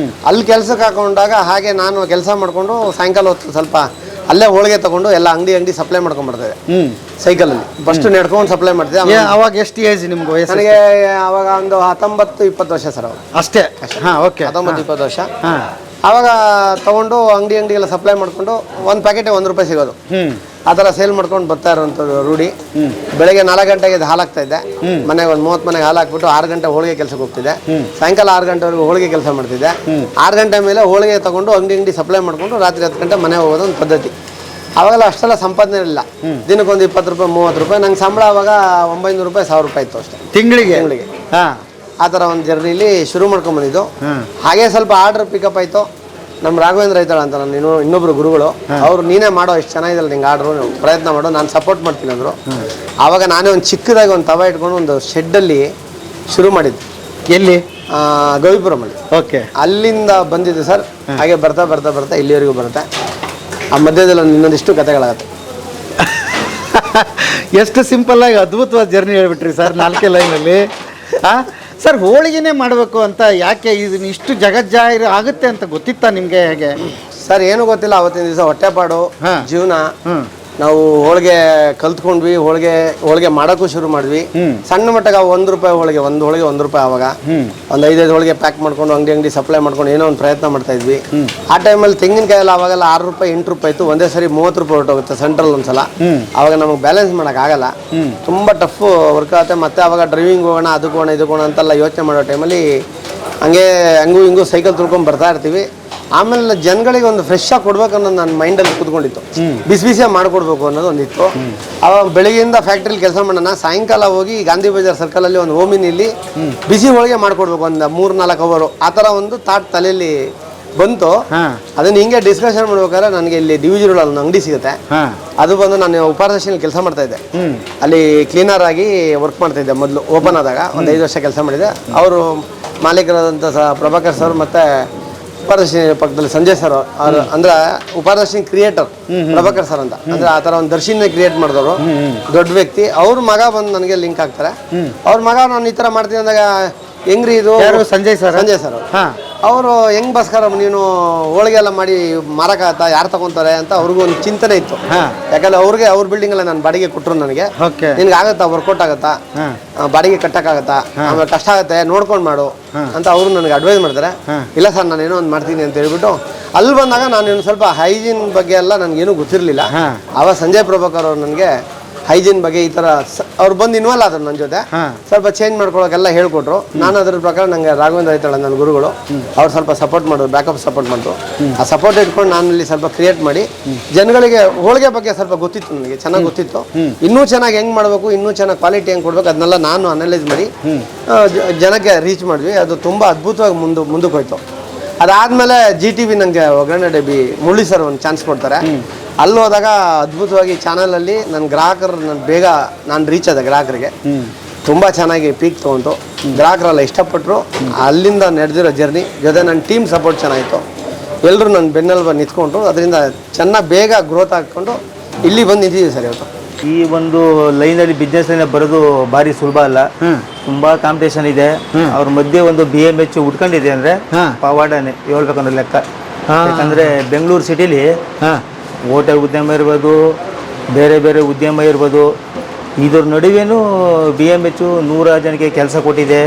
ಅಲ್ಲಿ ಕೆಲ್ಸಕ್ಕೆ ಹಾಕೊಂಡಾಗ ಹಾಗೆ ನಾನು ಕೆಲಸ ಮಾಡಿಕೊಂಡು ಸಾಯಂಕಾಲ ಹೊತ್ತು ಸ್ವಲ್ಪ ಅಲ್ಲೇ ಹೋಳಿಗೆ ತಗೊಂಡು ಎಲ್ಲ ಅಂಗಡಿ ಸಪ್ಲೈ ಮಾಡ್ಕೊಂಡು ಬರ್ತಾಯಿದ್ದೆ ಸೈಕಲಲ್ಲಿ. ಫಸ್ಟ್ ನಡ್ಕೊಂಡು ಸಪ್ಲೈ ಮಾಡ್ತಿದ್ದೆ. ಅವಾಗ ಎಷ್ಟು ಏಜ್ ನಿಮ್ಗೆ ವಯಸ್ಸು? ನನಗೆ ಅವಾಗ ಒಂದು 19-20 ವರ್ಷ ಸರ್. ಅವಾಗ ಅಷ್ಟೇ. ಹಾಂ, ಓಕೆ. 19-20 ವರ್ಷ. ಆವಾಗ ತಗೊಂಡು ಅಂಗಡಿಗೆಲ್ಲ ಸಪ್ಲೈ ಮಾಡಿಕೊಂಡು ಒಂದು ಪ್ಯಾಕೆಟೇ ₹1 ಸಿಗೋದು. ಆ ಥರ ಸೇಲ್ ಮಾಡ್ಕೊಂಡು ಬರ್ತಾ ಇರೋವಂಥದ್ದು ರೂಢಿ. ಬೆಳಗ್ಗೆ 4 ಗಂಟೆಗೆ ಹಾಲು ಹಾಕ್ತಾ ಇದ್ದೆ. ಮನೆಗೆ ಒಂದು 30 ಮನೆಗೆ ಹಾಲು ಹಾಕ್ಬಿಟ್ಟು 6 ಗಂಟೆ ಹೋಳಿಗೆ ಕೆಲಸಕ್ಕೆ ಹೋಗ್ತಿದ್ದೆ. ಸಾಯಂಕಾಲ 6 ಗಂಟೆವರೆಗೂ ಹೋಳಿಗೆ ಕೆಲಸ ಮಾಡ್ತಿದ್ದೆ. 6 ಗಂಟೆ ಮೇಲೆ ಹೋಳಿಗೆ ತಗೊಂಡು ಅಂಗಡಿ ಸಪ್ಲೈ ಮಾಡಿಕೊಂಡು ರಾತ್ರಿ 10 ಗಂಟೆ ಮನೆ ಹೋಗೋದು ಒಂದು ಪದ್ಧತಿ. ಅವಾಗೆಲ್ಲ ಅಷ್ಟೆಲ್ಲ ಸಂಪಾದನೆ ಇರಲಿಲ್ಲ. ದಿನಕ್ಕೊಂದು ₹20-30. ನಂಗೆ ಸಂಬಳ ಅವಾಗ ₹900, ₹1000 ಇತ್ತು ಅಷ್ಟೇ ತಿಂಗಳಿಗೆ. ಹಾಂ, ಆ ಥರ ಒಂದು ಜರ್ನಿಲಿ ಶುರು ಮಾಡ್ಕೊಂಬಂದಿದ್ದು. ಹಾಗೆ ಸ್ವಲ್ಪ ಆರ್ಡರ್ ಪಿಕಪ್ ಆಯಿತು. ನಮ್ಮ ರಾಘವೇಂದ್ರ ಐತಾಳ ಅಂತ ನಾನು ಇನ್ನೊಬ್ರು ಗುರುಗಳು, ಅವರು ನೀನೇ ಮಾಡೋ ಇಷ್ಟು ಚೆನ್ನಾಗಿದಲ್ಲ ನಿಂಗೆ ಆರ್ಡ್ರು, ಪ್ರಯತ್ನ ಮಾಡೋ, ನಾನು ಸಪೋರ್ಟ್ ಮಾಡ್ತೀನಿ ಅಂದರು. ಆವಾಗ ನಾನೇ ಒಂದು ಚಿಕ್ಕದಾಗಿ ಒಂದು ತವ ಇಟ್ಕೊಂಡು ಒಂದು ಶೆಡ್ಡಲ್ಲಿ ಶುರು ಮಾಡಿದ್ದು. ಎಲ್ಲಿ? ಗವಿಪುರಮಲ್ಲಿ. ಓಕೆ. ಅಲ್ಲಿಂದ ಬಂದಿದ್ದು ಸರ್. ಹಾಗೆ ಬರ್ತಾ ಇಲ್ಲಿವರೆಗೂ ಬರುತ್ತೆ. ಆ ಮಧ್ಯದಲ್ಲಿ ಇನ್ನೊಂದಿಷ್ಟು ಕಥೆಗಳಾಗತ್ತೆ. ಎಷ್ಟು ಸಿಂಪಲ್ ಆಗಿ ಅದ್ಭುತವಾದ ಜರ್ನಿ ಹೇಳ್ಬಿಟ್ರಿ ಸರ್ 4 ಲೈನಲ್ಲಿ. ಸರ್, ಹೋಳಿಗೆನೇ ಮಾಡಬೇಕು ಅಂತ ಯಾಕೆ ಇದನ್ನ ಇಷ್ಟು ಜಗಜ್ಜಾಹಿರ ಆಗುತ್ತೆ ಅಂತ ಗೊತ್ತಿತ್ತಾ ನಿಮಗೆ? ಹೇಗೆ ಸರ್? ಏನು ಗೊತ್ತಿಲ್ಲ. ಅವತ್ತಿನ ದಿವಸ ಹೊಟ್ಟೆಪಾಡು, ಜೀವನ. ನಾವು ಹೋಳಿಗೆ ಕಲ್ತ್ಕೊಂಡ್ವಿ, ಹೋಳಿಗೆ ಮಾಡೋಕ್ಕೂ ಶುರು ಮಾಡಿದ್ವಿ. ಸಣ್ಣ ಮಟ್ಟಿಗೆ ₹1 ಹೋಳಿಗೆ, ಒಂದು ಹೋಳಿಗೆ ₹1. ಅವಾಗ ಒಂದು 5 ಹೋಳಿಗೆ ಪ್ಯಾಕ್ ಮಾಡ್ಕೊಂಡು ಅಂಗಡಿ ಸಪ್ಲೈ ಮಾಡ್ಕೊಂಡು ಏನೋ ಒಂದು ಪ್ರಯತ್ನ ಮಾಡ್ತಾ ಇದ್ವಿ. ಆ ಟೈಮಲ್ಲಿ ತೆಂಗಿನಕಾಯಿ ಎಲ್ಲ ಅವಾಗೆಲ್ಲ ₹6, ₹8 ಇತ್ತು. ಒಂದೇ ಸರಿ ₹30 ಹೊರಟೋಗುತ್ತೆ ಸೆಂಟ್ರಲ್ ಒಂದ್ಸಲ. ಅವಾಗ ನಮಗೆ ಬ್ಯಾಲೆನ್ಸ್ ಮಾಡೋಕ್ಕಾಗಲ್ಲ, ತುಂಬ ಟಫ್ ವರ್ಕ್ ಆಗುತ್ತೆ. ಮತ್ತೆ ಅವಾಗ ಡ್ರೈವಿಂಗ್ ಹೋಗೋಣ, ಅದಕ್ಕೆ ಹೋಗೋಣ, ಇದಕ್ಕೆ ಹೋಗೋಣ ಅಂತೆಲ್ಲ ಯೋಚನೆ ಮಾಡೋ ಟೈಮಲ್ಲಿ ಹಂಗೂ ಹಿಂಗೂ ಸೈಕಲ್ ತುಳ್ಕೊಂಡು ಬರ್ತಾ ಇರ್ತೀವಿ. ಆಮೇಲೆ ಜನಗಳಿಗೆ ಒಂದು ಫ್ರೆಶ್ ಆಗಿ ಕೊಡ್ಬೇಕು ಅನ್ನೋದು ನನ್ನ ಮೈಂಡಲ್ಲಿ ಕೂತ್ಕೊಂಡಿತ್ತು. ಬಿಸಿಯಾಗಿ ಮಾಡಿಕೊಡ್ಬೇಕು ಅನ್ನೋದು ಒಂದಿತ್ತು. ಅವಾಗ ಬೆಳಿಗ್ಗೆಯಿಂದ ಫ್ಯಾಕ್ಟ್ರಿಲಿ ಕೆಲಸ ಮಾಡೋಣ, ಸಾಯಂಕಾಲ ಹೋಗಿ ಗಾಂಧಿ ಬಜಾರ್ ಸರ್ಕಲಲ್ಲಿ ಒಂದು ಓಮಿನಿಲಿ ಬಿಸಿ ಹೋಳಿಗೆ ಮಾಡಿಕೊಡ್ಬೇಕು ಒಂದು 3-4 ಅವರು. ಆ ಥರ ಒಂದು ಥಾಟ್ ತಲೆಯಲ್ಲಿ ಬಂತು. ಅದನ್ನ ಹಿಂಗೆ ಡಿಸ್ಕಷನ್ ಮಾಡ್ಬೇಕಾದ್ರೆ ನನಗೆ ಇಲ್ಲಿ ಡಿವಿಜನ್ ಒಂದು ಅಂಗಡಿ ಸಿಗುತ್ತೆ. ಅದು ಬಂದು ನಾನು ಉಪಾರದರ್ಶನಲ್ಲಿ ಕೆಲಸ ಮಾಡ್ತಾ ಇದ್ದೆ. ಅಲ್ಲಿ ಕ್ಲೀನರ್ ಆಗಿ ವರ್ಕ್ ಮಾಡ್ತಾ ಇದ್ದೆ ಮೊದಲು ಓಪನ್ ಆದಾಗ. ಒಂದು 5 ವರ್ಷ ಕೆಲಸ ಮಾಡಿದ್ದೆ. ಅವರು ಮಾಲೀಕರಾದಂಥ ಪ್ರಭಾಕರ್ ಸರ್ ಮತ್ತು ಉಪಾರದರ್ಶಿನಿ ಪಕ್ಕದಲ್ಲಿ ಸಂಜಯ್ ಸರ್ ಅವರು, ಅಂದ್ರೆ ಉಪಾರದರ್ಶಿನಿ ಕ್ರಿಯೇಟರ್ ಪ್ರಭಾಕರ್ ಸರ್ ಅಂತ. ಅಂದ್ರೆ ಆ ಥರ ಒಂದು ದರ್ಶಿನ ಕ್ರಿಯೇಟ್ ಮಾಡಿದವರು, ದೊಡ್ಡ ವ್ಯಕ್ತಿ. ಅವ್ರ ಮಗ ಬಂದು ನನಗೆ ಲಿಂಕ್ ಆಗ್ತಾರೆ. ಅವ್ರ ಮಗ ನಾನು ಈ ಥರ ಮಾಡ್ತೀನಿ ಅಂದಾಗ, ಹೆಂಗ್ರಿ ಇದು? ಸಂಜಯ್ ಸರ್ ಅವರು ಹೆಂಗ್ ಭಾಸ್ಕರ ನೀನು ಹೋಳಿಗೆ ಎಲ್ಲ ಮಾಡಿ ಮಾರಕ್ಕಾಗತ್ತಾ, ಯಾರು ತಗೊಂತಾರೆ ಅಂತ ಅವ್ರಿಗೂ ಒಂದು ಚಿಂತನೆ ಇತ್ತು. ಯಾಕಂದ್ರೆ ಅವ್ರ ಬಿಲ್ಡಿಂಗ್ ಎಲ್ಲ ನಾನು ಬಾಡಿಗೆ ಕೊಟ್ಟರು ನನಗೆ. ನಿನ್ಗೆ ಆಗತ್ತಾ, ವರ್ಕೌಟ್ ಆಗತ್ತಾ, ಬಾಡಿಗೆ ಕಟ್ಟಕ್ಕಾಗತ್ತಾ, ಆಮೇಲೆ ಕಷ್ಟ ಆಗುತ್ತೆ, ನೋಡ್ಕೊಂಡು ಮಾಡು ಅಂತ ಅವರು ನನಗೆ ಅಡ್ವೈಸ್ ಮಾಡ್ತಾರೆ. ಇಲ್ಲ ಸರ್, ನಾನು ಏನೋ ಒಂದು ಮಾಡ್ತೀನಿ ಅಂತ ಹೇಳ್ಬಿಟ್ಟು ಅಲ್ಲಿ ಬಂದಾಗ ನಾನು ಸ್ವಲ್ಪ ಹೈಜೀನ್ ಬಗ್ಗೆ ಎಲ್ಲ ನನಗೇನು ಗೊತ್ತಿರಲಿಲ್ಲ. ಆವಾಗ ಸಂಜಯ್ ಪ್ರಭಾಕರ್ ಅವ್ರು ನನಗೆ ಹೈಜೀನ್ ಬಗ್ಗೆ ಈ ಥರ ಅವ್ರು ಬಂದು ಇನ್ವಾಲ್ವ್ ಆದ್ರು ನನ್ನ ಜೊತೆ. ಸ್ವಲ್ಪ ಚೇಂಜ್ ಮಾಡ್ಕೊಳಕ್ಕೆಲ್ಲ ಹೇಳ್ಕೊಟ್ರು. ನಾನು ಅದ್ರ ಪ್ರಕಾರ ನಂಗೆ ರಾಘವೇಂದ್ರ ಐತಾಳ ನನ್ನ ಗುರುಗಳು, ಅವ್ರು ಸ್ವಲ್ಪ ಸಪೋರ್ಟ್ ಮಾಡಿದ್ರು, ಬ್ಯಾಕಪ್ ಸಪೋರ್ಟ್ ಮಾಡಿದ್ರು. ಆ ಸಪೋರ್ಟ್ ಇಟ್ಕೊಂಡು ನಾನು ಇಲ್ಲಿ ಸ್ವಲ್ಪ ಕ್ರಿಯೇಟ್ ಮಾಡಿ ಜನಗಳಿಗೆ ಹೋಳಿಗೆ ಬಗ್ಗೆ ಸ್ವಲ್ಪ ಗೊತ್ತಿತ್ತು, ನನಗೆ ಚೆನ್ನಾಗಿ ಗೊತ್ತಿತ್ತು. ಇನ್ನೂ ಚೆನ್ನಾಗಿ ಹೆಂಗೆ ಮಾಡಬೇಕು, ಇನ್ನೂ ಚೆನ್ನಾಗಿ ಕ್ವಾಲಿಟಿ ಹೆಂಗೆ ಕೊಡ್ಬೇಕು, ಅದನ್ನೆಲ್ಲ ನಾನು ಅನಲೈಸ್ ಮಾಡಿ ಜನಕ್ಕೆ ರೀಚ್ ಮಾಡಿದ್ವಿ. ಅದು ತುಂಬ ಅದ್ಭುತವಾಗಿ ಮುಂದಕ್ಕೆ ಹೋಯ್ತು. ಅದಾದಮೇಲೆ GTV ನನಗೆ ಒಗ್ಗರಣೆ ಡಬ್ಬಿ ಮುರಳಿ ಸರ್ ಒಂದು ಚಾನ್ಸ್ ಕೊಡ್ತಾರೆ. ಅಲ್ಲಿ ಹೋದಾಗ ಅದ್ಭುತವಾಗಿ ಚಾನಲಲ್ಲಿ ನನ್ನ ಗ್ರಾಹಕರು ನಾನು ರೀಚ್ ಆದೆ ಗ್ರಾಹಕರಿಗೆ. ತುಂಬ ಚೆನ್ನಾಗಿ ಪೀಕ್ ತೊಗೊಂಡು ಗ್ರಾಹಕರೆಲ್ಲ ಇಷ್ಟಪಟ್ಟರು. ಅಲ್ಲಿಂದ ನಡೆದಿರೋ ಜರ್ನಿ ಜೊತೆ ನನ್ನ ಟೀಮ್ ಸಪೋರ್ಟ್ ಚೆನ್ನಾಗಿತ್ತು. ಎಲ್ಲರೂ ನನ್ನ ಬೆನ್ನೆಲುಬು ನಿಂತ್ಕೊಂಡ್ರು. ಅದರಿಂದ ಚೆನ್ನಾಗಿ ಬೇಗ ಗ್ರೋತ್ ಹಾಕ್ಕೊಂಡು ಇಲ್ಲಿ ಬಂದು ನಿಂತಿದ್ದೀವಿ ಸರ್ ಇವತ್ತು. ಈ ಒಂದು ಲೈನಲ್ಲಿ ಬಿಸ್ನೆಸ್ ಲೈನ್ ಬರೋದು ಭಾರಿ ಸುಲಭ ಅಲ್ಲ. ತುಂಬಾ ಕಾಂಪಿಟೇಷನ್ ಇದೆ. ಅವ್ರ ಮಧ್ಯೆ ಒಂದು BMH ಉಟ್ಕೊಂಡಿದೆ ಅಂದ್ರೆ ಪವಾಡನೆ ಹೇಳ್ಬೇಕಂದ್ರೆ ಲೆಕ್ಕ. ಯಾಕಂದ್ರೆ ಬೆಂಗಳೂರು ಸಿಟಿಲಿ ಹೋಟೆಲ್ ಉದ್ಯಮ ಇರ್ಬೋದು, ಬೇರೆ ಬೇರೆ ಉದ್ಯಮ ಇರ್ಬೋದು, ಇದ್ರ ನಡುವೆನೂ BMH 100 ಜನಕ್ಕೆ ಕೆಲಸ ಕೊಟ್ಟಿದೆ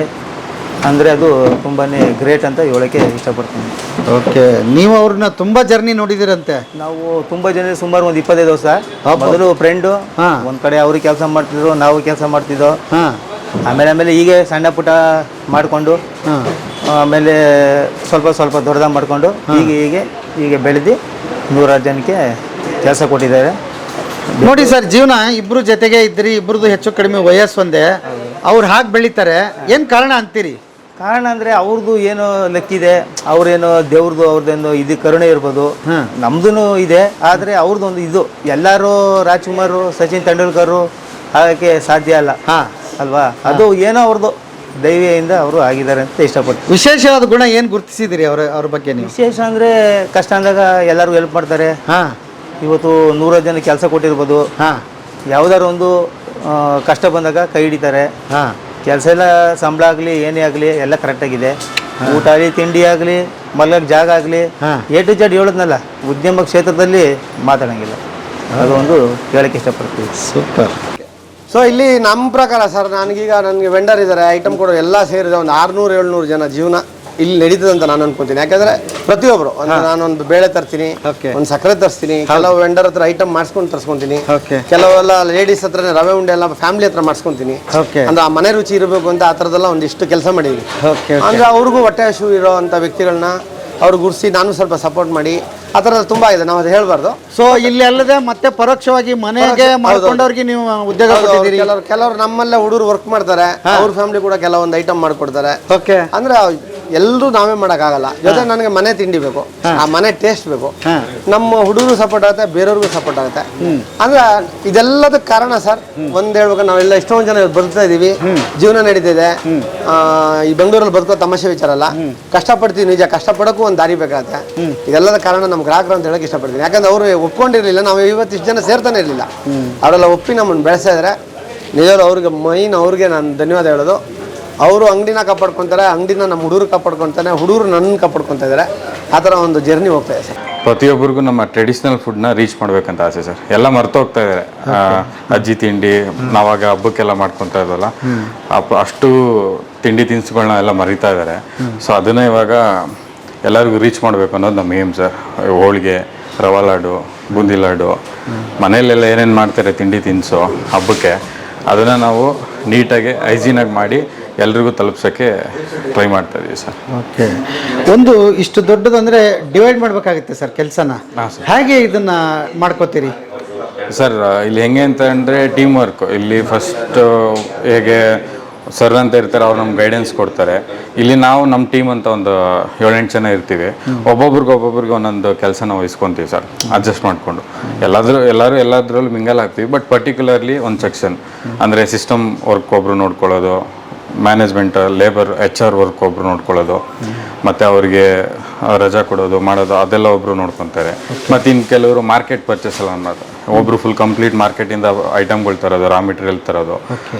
ಅಂದರೆ ಅದು ತುಂಬಾ ಗ್ರೇಟ್ ಅಂತ ಹೇಳೋಕ್ಕೆ ಇಷ್ಟಪಡ್ತೀನಿ. ಓಕೆ, ನೀವು ಅವ್ರನ್ನ ತುಂಬ ಜರ್ನಿ ನೋಡಿದಿರಂತೆ. ನಾವು ತುಂಬ ಜನ ಸುಮಾರು ಒಂದು 25 ವರ್ಷ ಮೊದಲು ಫ್ರೆಂಡು, ಒಂದು ಕಡೆ ಅವರು ಕೆಲಸ ಮಾಡ್ತಿದ್ರು, ನಾವು ಕೆಲಸ ಮಾಡ್ತಿದ್ದೋ. ಆಮೇಲೆ ಹೀಗೆ ಸಣ್ಣ ಪುಟ್ಟ ಮಾಡಿಕೊಂಡು ಆಮೇಲೆ ಸ್ವಲ್ಪ ದೊಡ್ಡದಾಗಿ ಮಾಡಿಕೊಂಡು ಹೀಗೆ ಬೆಳೆದು 100 ಜನಕ್ಕೆ ಕೆಲಸ ಕೊಟ್ಟಿದ್ದಾರೆ. ನೋಡಿ ಸರ್, ಜೀವನ ಇಬ್ರು ಜೊತೆಗೆ ಇದ್ರಿ, ಇಬ್ರದ್ದು ಹೆಚ್ಚು ಕಡಿಮೆ ವಯಸ್ಸು ಒಂದೇ. ಅವ್ರು ಹಾಗೆ ಬೆಳೀತಾರೆ, ಏನು ಕಾರಣ ಅಂತೀರಿ? ಕಾರಣ ಅಂದರೆ ಅವ್ರದ್ದು ಏನೋ ಲೆಕ್ಕಿದೆ, ಅವ್ರೇನೋ ದೇವ್ರದ್ದು ಅವ್ರದ್ದೇನೋ ಇದು ಕರುಣೆ ಇರ್ಬೋದು, ನಮ್ದು ಇದೆ. ಆದರೆ ಅವ್ರದ್ದು ಒಂದು ಇದು, ಎಲ್ಲರೂ ರಾಜ್ಕುಮಾರ್, ಸಚಿನ್ ತೆಂಡೂಲ್ಕರ್ ಆಗಕ್ಕೆ ಸಾಧ್ಯ ಅಲ್ಲ ಅಲ್ವಾ? ಅದು ಏನೋ ಅವ್ರದ್ದು ದೈವಿಯಿಂದ ಅವರು ಆಗಿದ್ದಾರೆ ಅಂತ ಇಷ್ಟಪಡ್ತೀನಿ. ವಿಶೇಷವಾದ ಗುಣ ಏನು ಗುರುತಿಸಿದಿರಿ ಅವ್ರ ಬಗ್ಗೆ ನೀವು? ವಿಶೇಷ ಅಂದರೆ ಕಷ್ಟ ಅಂದಾಗ ಎಲ್ಲರೂ ಹೆಲ್ಪ್ ಮಾಡ್ತಾರೆ. ಇವತ್ತು 100 ಜನ ಕೆಲಸ ಕೊಟ್ಟಿರ್ಬೋದು, ಯಾವುದಾದ್ರು ಒಂದು ಕಷ್ಟ ಬಂದಾಗ ಕೈ ಹಿಡಿತಾರೆ. ಕೆಲಸ ಎಲ್ಲ ಸಂಬಳ ಆಗಲಿ ಏನೇ ಆಗಲಿ ಎಲ್ಲ ಕರೆಕ್ಟಾಗಿದೆ. ಊಟ ಆಗಲಿ ತಿಂಡಿ ಆಗಲಿ ಮಲಗಕ್ಕೆ ಜಾಗ ಆಗಲಿ A to Z ಹೇಳೋದ್ನಲ್ಲ, ಉದ್ಯಮ ಕ್ಷೇತ್ರದಲ್ಲಿ ಮಾತಾಡೋಂಗಿಲ್ಲ. ಅದು ಒಂದು ಹೇಳಕ್ಕೆ ಇಷ್ಟಪಡ್ತೀವಿ. ಸೂಪರ್. ಸೊ ಇಲ್ಲಿ ನಮ್ಮ ಪ್ರಕಾರ ಸರ್, ನನಗೆ ವೆಂಡರ್ ಇದ್ದಾರೆ, ಐಟಮ್ ಕೊಡೋ ಎಲ್ಲ ಸೇರಿದೆ ಒಂದು 600-700 ಜನ ಜೀವನ ಇಲ್ಲಿ ನಡೀತದೆ ಅಂತ ನಾನು ಅನ್ಕೊಂತೀನಿ. ಯಾಕಂದ್ರೆ ಪ್ರತಿಯೊಬ್ಬರು ನಾನೊಂದು ಬೇಳೆ ತರ್ತೀನಿ, ಒಂದು ಸಕ್ಕರೆ ತರಿಸ್ತೀನಿ, ಕೆಲವು ವೆಂಡರ್ ಹತ್ರ ಐಟಮ್ ಮಾಡಿಸ್ಕೊಂಡು ತರಿಸ್ಕೊಂತೀನಿ, ಕೆಲವೆಲ್ಲ ಲೇಡೀಸ್ ಹತ್ರ ರವೆ ಉಂಡೆ ಎಲ್ಲ ಫ್ಯಾಮಿಲಿ ಹತ್ರ ಮಾಡಿಸ್ಕೊಂತೀನಿ. ಅಂದ್ರೆ ಆ ಮನೆ ರುಚಿ ಇರಬೇಕು ಅಂತ ಆ ಥರದ್ದೆಲ್ಲ ಒಂದಿಷ್ಟು ಕೆಲಸ ಮಾಡಿದ್ದೀನಿ. ಅಂದ್ರೆ ಅವ್ರಿಗೂ ಹೊಟ್ಟೆ ಹಸಿವು ಇರೋ ಅಂಥ ವ್ಯಕ್ತಿಗಳನ್ನ ಅವ್ರು ಗುರ್ಸಿ ನಾನು ಸ್ವಲ್ಪ ಸಪೋರ್ಟ್ ಮಾಡಿ ಆ ಥರದ್ದು ತುಂಬ ಇದೆ, ನಾವು ಅದು ಹೇಳ್ಬಾರ್ದು. ಸೊ ಇಲ್ಲಿ ಅಲ್ಲದೆ ಮತ್ತೆ ಪರೋಕ್ಷವಾಗಿ ಮನೆಗೆ ಮಾಡ್ಕೊಂಡವ್ರಿಗೆ ನೀವು ಉದ್ಯೋಗ ಕೊಟ್ಟಿದ್ದೀರಿ. ಕೆಲವರು ನಮ್ಮಲ್ಲೇ ಹುಡುಗರು ವರ್ಕ್ ಮಾಡ್ತಾರೆ, ಅವ್ರ ಫ್ಯಾಮಿಲಿ ಕೂಡ ಕೆಲವೊಂದು ಐಟಮ್ ಮಾಡ್ಕೊಡ್ತಾರೆ. ಅಂದ್ರೆ ಎಲ್ಲರೂ ನಾವೇ ಮಾಡೋಕ್ಕಾಗಲ್ಲ. ಜೊತೆ ನನಗೆ ಮನೆ ತಿಂಡಿ ಬೇಕು, ಆ ಮನೆ ಟೇಸ್ಟ್ ಬೇಕು. ನಮ್ಮ ಹುಡುಗರು ಸಪೋರ್ಟ್ ಆಗುತ್ತೆ, ಬೇರೆಯವ್ರಿಗೂ ಸಪೋರ್ಟ್ ಆಗುತ್ತೆ. ಅಂದ್ರೆ ಇದೆಲ್ಲದಕ್ಕೆ ಕಾರಣ ಸರ್ ಒಂದ್ ಹೇಳ್ಬೇಕು, ನಾವೆಲ್ಲ ಎಷ್ಟೊಂದು ಜನ ಬದುಕ್ತಾ ಇದೀವಿ, ಜೀವನ ನಡೀತಿದೆ. ಈ ಬೆಂಗಳೂರಲ್ಲಿ ಬದುಕೋ ತಮಾಷೆ ವಿಚಾರ ಅಲ್ಲ, ಕಷ್ಟಪಡ್ತೀವಿ ನಿಜ, ಕಷ್ಟಪಡೋಕ್ಕೂ ಒಂದು ದಾರಿ ಬೇಕಾಗುತ್ತೆ. ಇದೆಲ್ಲದ ಕಾರಣ ನಮ್ಮ ಗ್ರಾಹಕರು ಅಂತ ಹೇಳಕ್ ಇಷ್ಟಪಡ್ತೀನಿ. ಯಾಕಂದ್ರೆ ಅವರು ಒಪ್ಕೊಂಡಿರ್ಲಿಲ್ಲ, ನಾವು ಇವತ್ತಿಷ್ಟು ಜನ ಸೇರ್ತಾನೆ ಇರಲಿಲ್ಲ. ಅವರೆಲ್ಲ ಒಪ್ಪಿ ನಮ್ಮನ್ನು ಬೆಳೆಸ್ತಾ ಇದ್ದಾರೆ. ನಿಜವಾಗ್ಲೂ ಅವ್ರಿಗೆ ನಾನು ಧನ್ಯವಾದ ಹೇಳೋದು. ಅವರು ಅಂಗಡಿನ ಕಾಪಾಡ್ಕೊತಾರೆ, ಅಂಗಡಿನ ನಮ್ಮ ಹುಡುಗರು ಕಾಪಾಡ್ಕೊತಾನೆ, ಹುಡುಗರು ನನ್ನ ಕಾಪಾಡ್ಕೊತಾ ಇದ್ದಾರೆ. ಆ ಥರ ಒಂದು ಜರ್ನಿ ಹೋಗ್ತಾ ಇದೆ ಸರ್. ಪ್ರತಿಯೊಬ್ಬರಿಗೂ ನಮ್ಮ ಟ್ರೆಡಿಷ್ನಲ್ ಫುಡ್ನ ರೀಚ್ ಮಾಡ್ಬೇಕಂತ ಆಸೆ ಸರ್. ಎಲ್ಲ ಮರ್ತೋಗ್ತಾ ಇದ್ದಾರೆ. ಅಜ್ಜಿ ತಿಂಡಿ ನಾವಾಗ ಹಬ್ಬಕ್ಕೆಲ್ಲ ಮಾಡ್ಕೊತಾ ಇದ್ವಲ್ಲ, ಅಷ್ಟು ತಿಂಡಿ ತಿನಿಸುಗಳನ್ನ ಎಲ್ಲ ಮರಿತಾ ಇದ್ದಾರೆ. ಸೊ ಅದನ್ನ ಇವಾಗ ಎಲ್ಲರಿಗೂ ರೀಚ್ ಮಾಡಬೇಕು ಅನ್ನೋದು ನಮ್ಮ ಏಮ್ ಸರ್. ಹೋಳಿಗೆ, ರವಾ ಲಾಡು, ಬೂಂದಿ ಲಾಡು, ಮನೆಯಲ್ಲೆಲ್ಲ ಏನೇನು ಮಾಡ್ತಾರೆ ತಿಂಡಿ ತಿನಿಸು ಹಬ್ಬಕ್ಕೆ, ಅದನ್ನು ನಾವು ನೀಟಾಗಿ ಹೈಜೀನಾಗಿ ಮಾಡಿ ಎಲ್ರಿಗೂ ತಲುಪ್ಸೋಕ್ಕೆ ಟ್ರೈ ಮಾಡ್ತಾ ಇದೀವಿ ಸರ್. ಓಕೆ, ಒಂದು ಇಷ್ಟು ದೊಡ್ಡದಂದರೆ ಡಿವೈಡ್ ಮಾಡಬೇಕಾಗುತ್ತೆ ಸರ್ ಕೆಲಸನ. ಹೇಗೆ ಇದನ್ನು ಮಾಡ್ಕೋತೀರಿ ಸರ್? ಇಲ್ಲಿ ಹೆಂಗೆ ಅಂತ ಅಂದರೆ ಟೀಮ್ ವರ್ಕ್. ಇಲ್ಲಿ ಫಸ್ಟ್ ಹೇಗೆ ಸರ್ ಅಂತ ಇರ್ತಾರೆ, ಅವ್ರು ನಮ್ಗೆ ಗೈಡೆನ್ಸ್ ಕೊಡ್ತಾರೆ. ಇಲ್ಲಿ ನಾವು ನಮ್ಮ ಟೀಮ್ ಅಂತ ಒಂದು 7-8 ಜನ ಇರ್ತೀವಿ. ಒಬ್ಬೊಬ್ರಿಗೆ ಒಂದೊಂದು ಕೆಲಸನ ವಹಿಸ್ಕೊತೀವಿ ಸರ್, ಅಡ್ಜಸ್ಟ್ ಮಾಡಿಕೊಂಡು. ಎಲ್ಲದ್ರಲ್ಲೂ ಮಿಂಗಲ್ ಆಗ್ತೀವಿ. ಬಟ್ ಪರ್ಟಿಕ್ಯುಲರ್ಲಿ ಒಂದು ಸೆಕ್ಷನ್ ಅಂದರೆ ಸಿಸ್ಟಮ್ ವರ್ಕ್ ಒಬ್ಬರು ನೋಡ್ಕೊಳ್ಳೋದು, ಮ್ಯಾನೇಜ್ಮೆಂಟ್ ಲೇಬರ್ HR ವರ್ಕ್ ಒಬ್ಬರು ನೋಡ್ಕೊಳ್ಳೋದು, ಮತ್ತು ಅವರಿಗೆ ರಜಾ ಕೊಡೋದು ಮಾಡೋದು ಅದೆಲ್ಲ ಒಬ್ಬರು ನೋಡ್ಕೊತಾರೆ. ಮತ್ತು ಇನ್ನು ಕೆಲವರು ಮಾರ್ಕೆಟ್ ಪರ್ಚೇಸ್ ಎಲ್ಲ ಮಾಡೋದು, ಒಬ್ಬರು ಫುಲ್ ಕಂಪ್ಲೀಟ್ ಮಾರ್ಕೆಟಿಂದ ಐಟಮ್ಗಳು ತರೋದು, ರಾ ಮೆಟೀರಿಯಲ್ ತರೋದು,